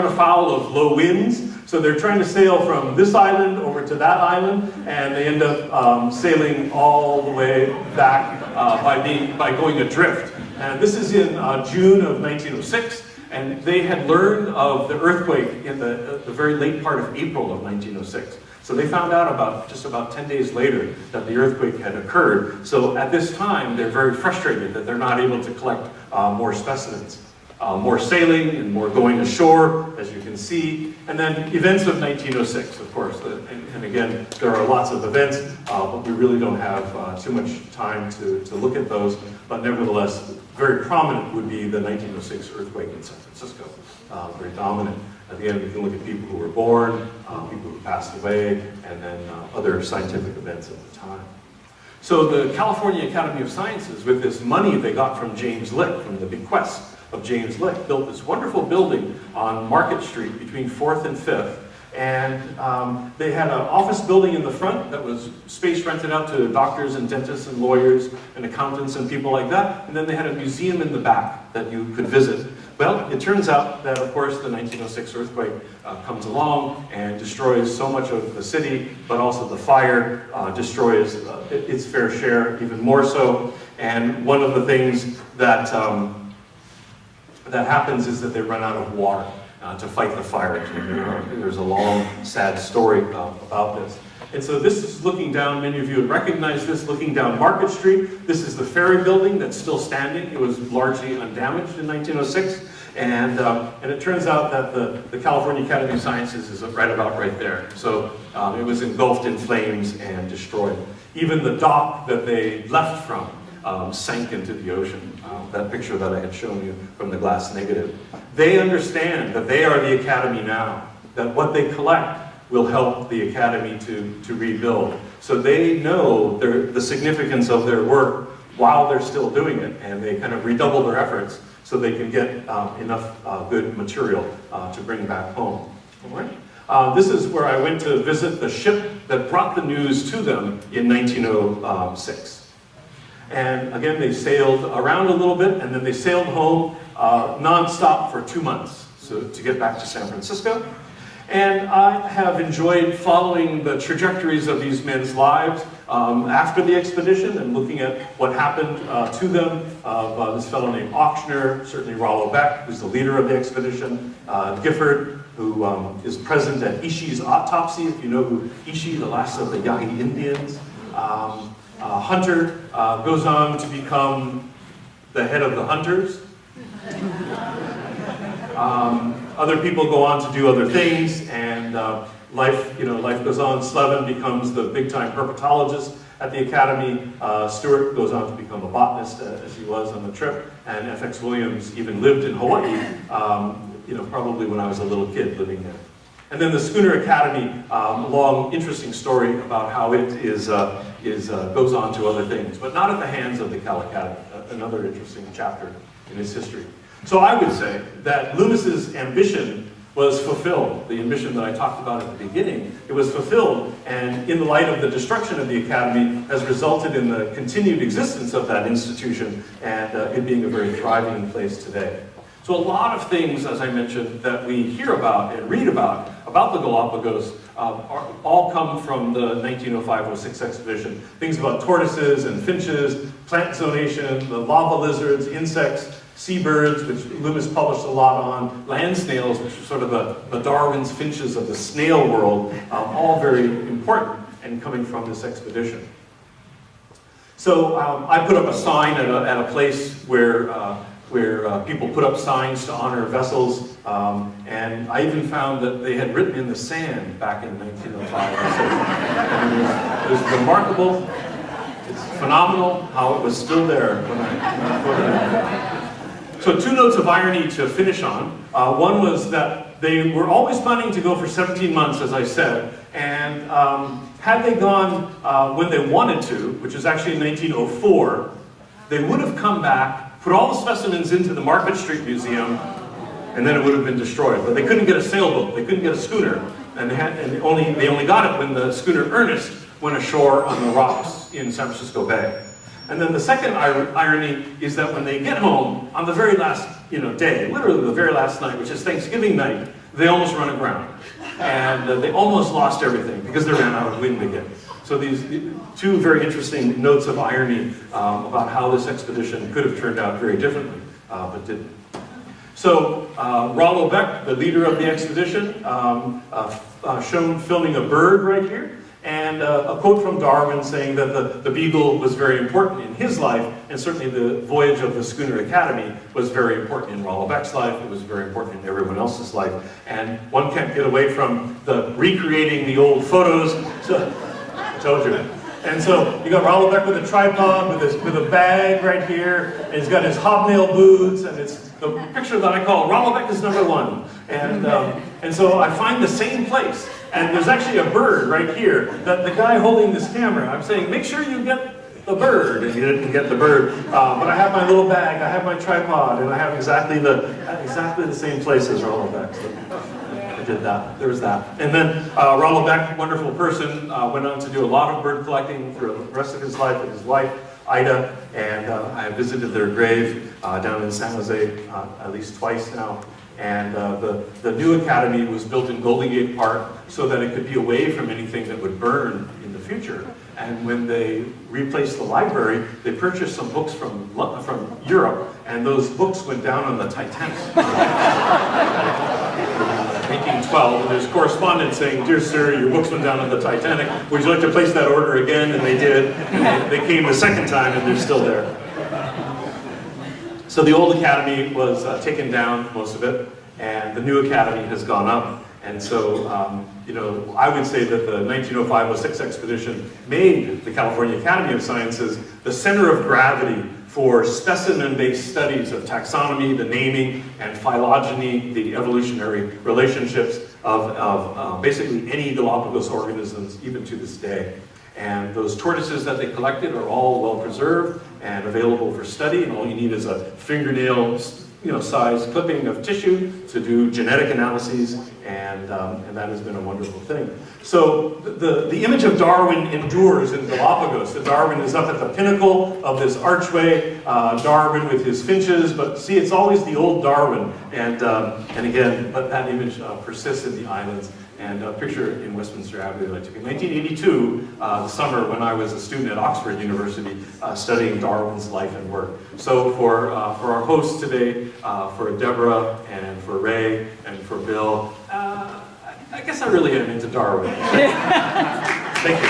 afoul of low winds. So they're trying to sail from this island over to that island, and they end up sailing all the way back by going adrift. And this is in June of 1906, and they had learned of the earthquake in the very late part of April of 1906. So they found out just about 10 days later that the earthquake had occurred. So at this time, they're very frustrated that they're not able to collect more specimens. More sailing and more going ashore, as you can see. And then events of 1906, of course. And again, there are lots of events, but we really don't have too much time to look at those. But nevertheless, very prominent would be the 1906 earthquake in San Francisco. Very dominant. At the end, we can look at people who were born, people who passed away, and then other scientific events at the time. So the California Academy of Sciences, with this money they got from James Lick, from the bequest of James Lick, built this wonderful building on Market Street between 4th and 5th. And they had an office building in the front that was space rented out to doctors and dentists and lawyers and accountants and people like that. And then they had a museum in the back that you could visit. Well, it turns out that, of course, the 1906 earthquake comes along and destroys so much of the city, but also the fire destroys its fair share, even more so. And one of the things that happens is that they run out of water to fight the fire. There's a long, sad story about this. And so this is looking down, many of you would recognize this, looking down Market Street. This is the ferry building that's still standing. It was largely undamaged in 1906. And it turns out that the California Academy of Sciences is right there. So it was engulfed in flames and destroyed. Even the dock that they left from sank into the ocean. That picture that I had shown you from the glass negative. They understand that they are the Academy now, that what they collect will help the Academy to rebuild. So they know the significance of their work while they're still doing it, and they kind of redouble their efforts so they can get enough good material to bring back home. All right? This is where I went to visit the ship that brought the news to them in 1906. And again, they sailed around a little bit, and then they sailed home non-stop for 2 months to get back to San Francisco. And I have enjoyed following the trajectories of these men's lives after the expedition and looking at what happened to them. This fellow named Auctioner, certainly Rollo Beck, who's the leader of the expedition, Gifford, who is present at Ishi's autopsy, if you know who Ishi, the last of the Yahi Indians. Hunter goes on to become the head of the Hunters. Other people go on to do other things, and life goes on. Slevin becomes the big-time herpetologist at the Academy. Stewart goes on to become a botanist, as he was on the trip, and F.X. Williams even lived in Hawaii, probably when I was a little kid living there. And then the Schooner Academy, a long, interesting story about how it goes on to other things, but not at the hands of the Cal Academy, another interesting chapter in its history. So I would say that Loomis's ambition was fulfilled. The ambition that I talked about at the beginning, it was fulfilled, and in the light of the destruction of the Academy has resulted in the continued existence of that institution and it being a very thriving place today. So a lot of things, as I mentioned, that we hear about and read about the Galapagos all come from the 1905-06 expedition. Things about tortoises and finches, plant zonation, the lava lizards, insects, seabirds, which Loomis published a lot on, land snails, which are sort of the Darwin's finches of the snail world, all very important and coming from this expedition. So I put up a sign at a place where people put up signs to honor vessels, and I even found that they had written in the sand back in 1905. It was remarkable. It's phenomenal how it was still there when I put it in. So 2 notes of irony to finish on. One was that they were always planning to go for 17 months, as I said, and had they gone when they wanted to, which is actually in 1904, they would have come back, put all the specimens into the Market Street Museum, and then it would have been destroyed. But they couldn't get a sailboat, they couldn't get a schooner, and they only got it when the schooner Ernest went ashore on the rocks in San Francisco Bay. And then the second irony is that when they get home, on the very last day, literally the very last night, which is Thanksgiving night, they almost run aground. And they almost lost everything because they ran out of wind again. So these 2 very interesting notes of irony about how this expedition could have turned out very differently, but didn't. So Rollo Beck, the leader of the expedition, shown filming a bird right here. And a quote from Darwin saying that the beagle was very important in his life, and certainly the voyage of the Schooner Academy was very important in Rollo Beck's life. It was very important in everyone else's life. And one can't get away from the recreating the old photos. So, I told you. And so you got Rollo Beck with a tripod, with a bag right here, and he's got his hobnail boots, and it's the picture that I call Rollo Beck is #1. And so I find the same place. And there's actually a bird right here. The guy holding this camera, I'm saying, make sure you get the bird. And he didn't get the bird. But I have my little bag, I have my tripod, and I have exactly the same place as Rollo Beck. So I did that. There was that. And then Rollo Beck, wonderful person, went on to do a lot of bird collecting for the rest of his life with his wife, Ida. And I have visited their grave down in San Jose at least twice now. And the new academy was built in Golden Gate Park so that it could be away from anything that would burn in the future. And when they replaced the library, they purchased some books from Europe, and those books went down on the Titanic. 1912, and there's correspondence saying, "Dear sir, your books went down on the Titanic. Would you like to place that order again?" And they did. And they came the second time, and they're still there. So the old academy was taken down, most of it, and the new academy has gone up. And so, I would say that the 1905-06 expedition made the California Academy of Sciences the center of gravity for specimen-based studies of taxonomy, the naming, and phylogeny, the evolutionary relationships of basically any Galapagos organisms, even to this day. And those tortoises that they collected are all well preserved and available for study, and all you need is a fingernail size clipping of tissue to do genetic analyses, and that has been a wonderful thing. So the image of Darwin endures in Galapagos. The Darwin is up at the pinnacle of this archway, Darwin with his finches, but see, it's always the old Darwin, and again, but that image persists in the islands. And a picture in Westminster Abbey that I took in 1982, the summer when I was a student at Oxford University studying Darwin's life and work. So for our hosts today, for Deborah and for Ray and for Bill, I guess I really am into Darwin. Thank you.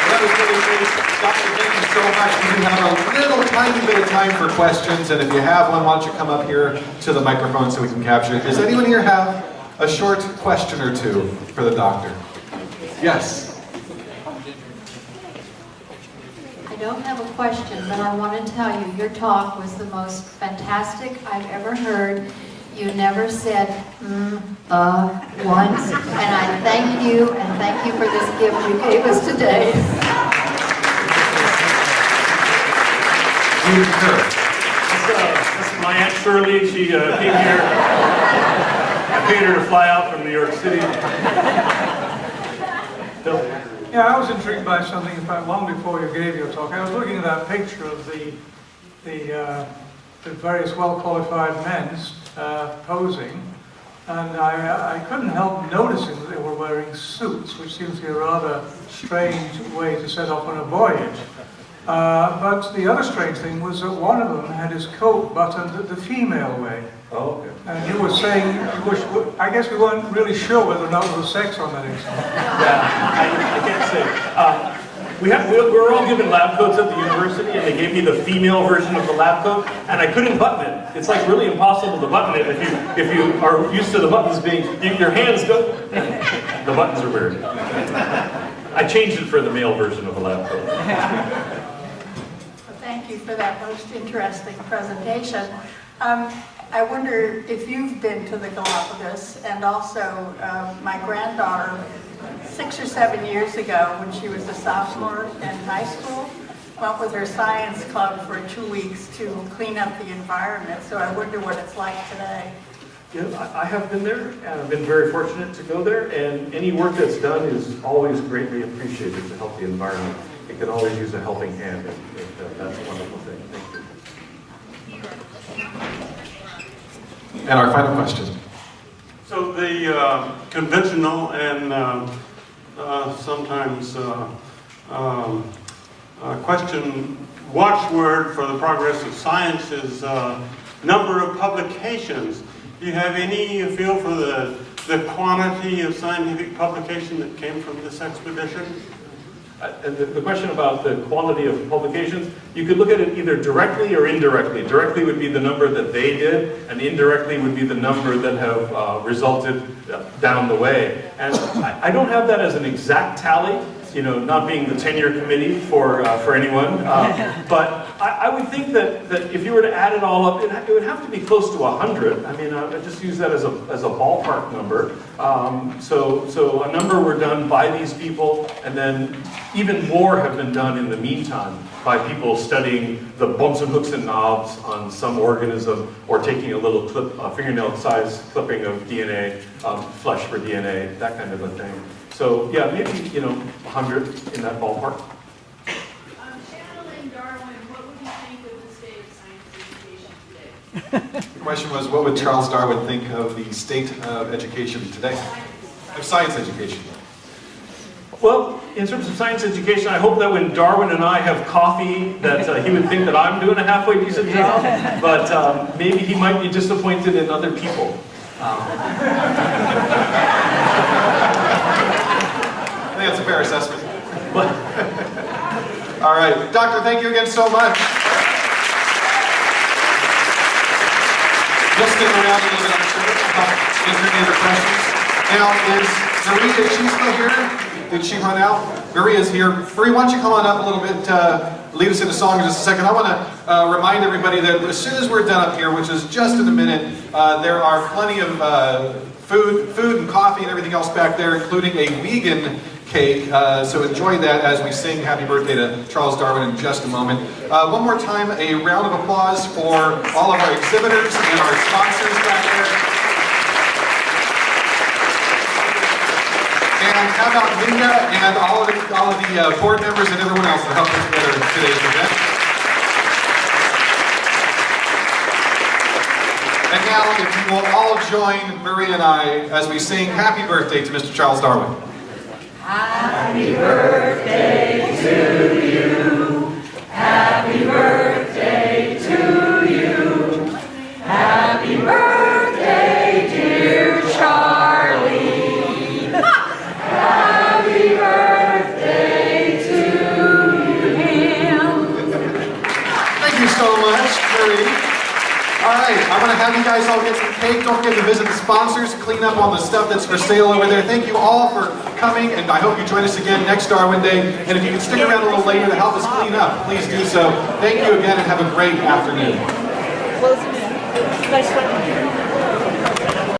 That was really great. Doctor, thank you so much. We do have a little tiny bit of time for questions, and if you have one, why don't you come up here to the microphone so we can capture it. Does anyone here have a short question or two for the doctor? Yes. I don't have a question, but I want to tell you, your talk was the most fantastic I've ever heard. You never said, once, and I thank you, and thank you for this gift you gave us today. You concur. This is my Aunt Shirley. She came here. I paid her to fly out from New York City. Bill? Yeah, I was intrigued by something, in fact, long before you gave your talk. I was looking at that picture of the various well-qualified men posing, and I couldn't help noticing that they were wearing suits, which seems to be a rather strange way to set off on a voyage. But the other strange thing was that one of them had his coat buttoned the female way. Oh, okay. And you were saying, I guess we weren't really sure whether or not there was sex on that extent. Yeah, I can't say. We were all given lab coats at the university, and they gave me the female version of the lab coat, and I couldn't button it. It's like really impossible to button it if you are used to the buttons being, your hands go, the buttons are weird. I changed it for the male version of the lab coat. Thank you for that most interesting presentation. I wonder if you've been to the Galapagos, and also my granddaughter, 6 or 7 years ago, when she was a sophomore in high school, went with her science club for 2 weeks to clean up the environment. So I wonder what it's like today. Yeah, I have been there, and I've been very fortunate to go there, and any work that's done is always greatly appreciated to help the environment. It can always use a helping hand, and that's a wonderful thing. Thank you. And our final question. So the conventional and sometimes question watchword for the progress of science is number of publications. Do you have any feel for the quantity of scientific publication that came from this expedition? And the question about the quality of publications, you could look at it either directly or indirectly. Directly would be the number that they did, and indirectly would be the number that have resulted down the way. And I don't have that as an exact tally, you know, not being the tenure committee for anyone, but I would think that if you were to add it all up, it would have to be close to 100. I mean, I just use that as a ballpark number. So a number were done by these people, and then even more have been done in the meantime by people studying the bumps and hooks and knobs on some organism, or taking a little clip, fingernail-sized clipping of DNA, flesh for DNA, that kind of a thing. So yeah, maybe 100 in that ballpark. Channeling Darwin, what would you think of the state of science education today? The question was, what would Charles Darwin think of the state of education today? Of science education. Well, in terms of science education, I hope that when Darwin and I have coffee, that he would think that I'm doing a halfway decent job, but maybe he might be disappointed in other people. I think that's a fair assessment. All right, Doctor, thank you again so much. You'll stick around a little bit, I'm sure. Is there any other questions? Now, is Maria, is she still here? Did she run out? Maria's here. Maria, why don't you come on up a little bit, lead us in a song in just a second. I want to remind everybody that as soon as we're done up here, which is just in a minute, there are plenty of food and coffee and everything else back there, including a vegan cake. So enjoy that as we sing Happy Birthday to Charles Darwin in just a moment. One more time, a round of applause for all of our exhibitors and our sponsors back there. And how about Linda and all of the board members and everyone else that helped put together today's event. And now, if you will all join Maria and I as we sing Happy Birthday to Mr. Charles Darwin. Happy birthday guys all get some cake. Don't forget to visit the sponsors, clean up all the stuff that's for sale over there. Thank you all for coming, and I hope you join us again next Darwin Day. And if you can stick around a little later to help us clean up, please do so. Thank you again, and have a great afternoon. Nice one.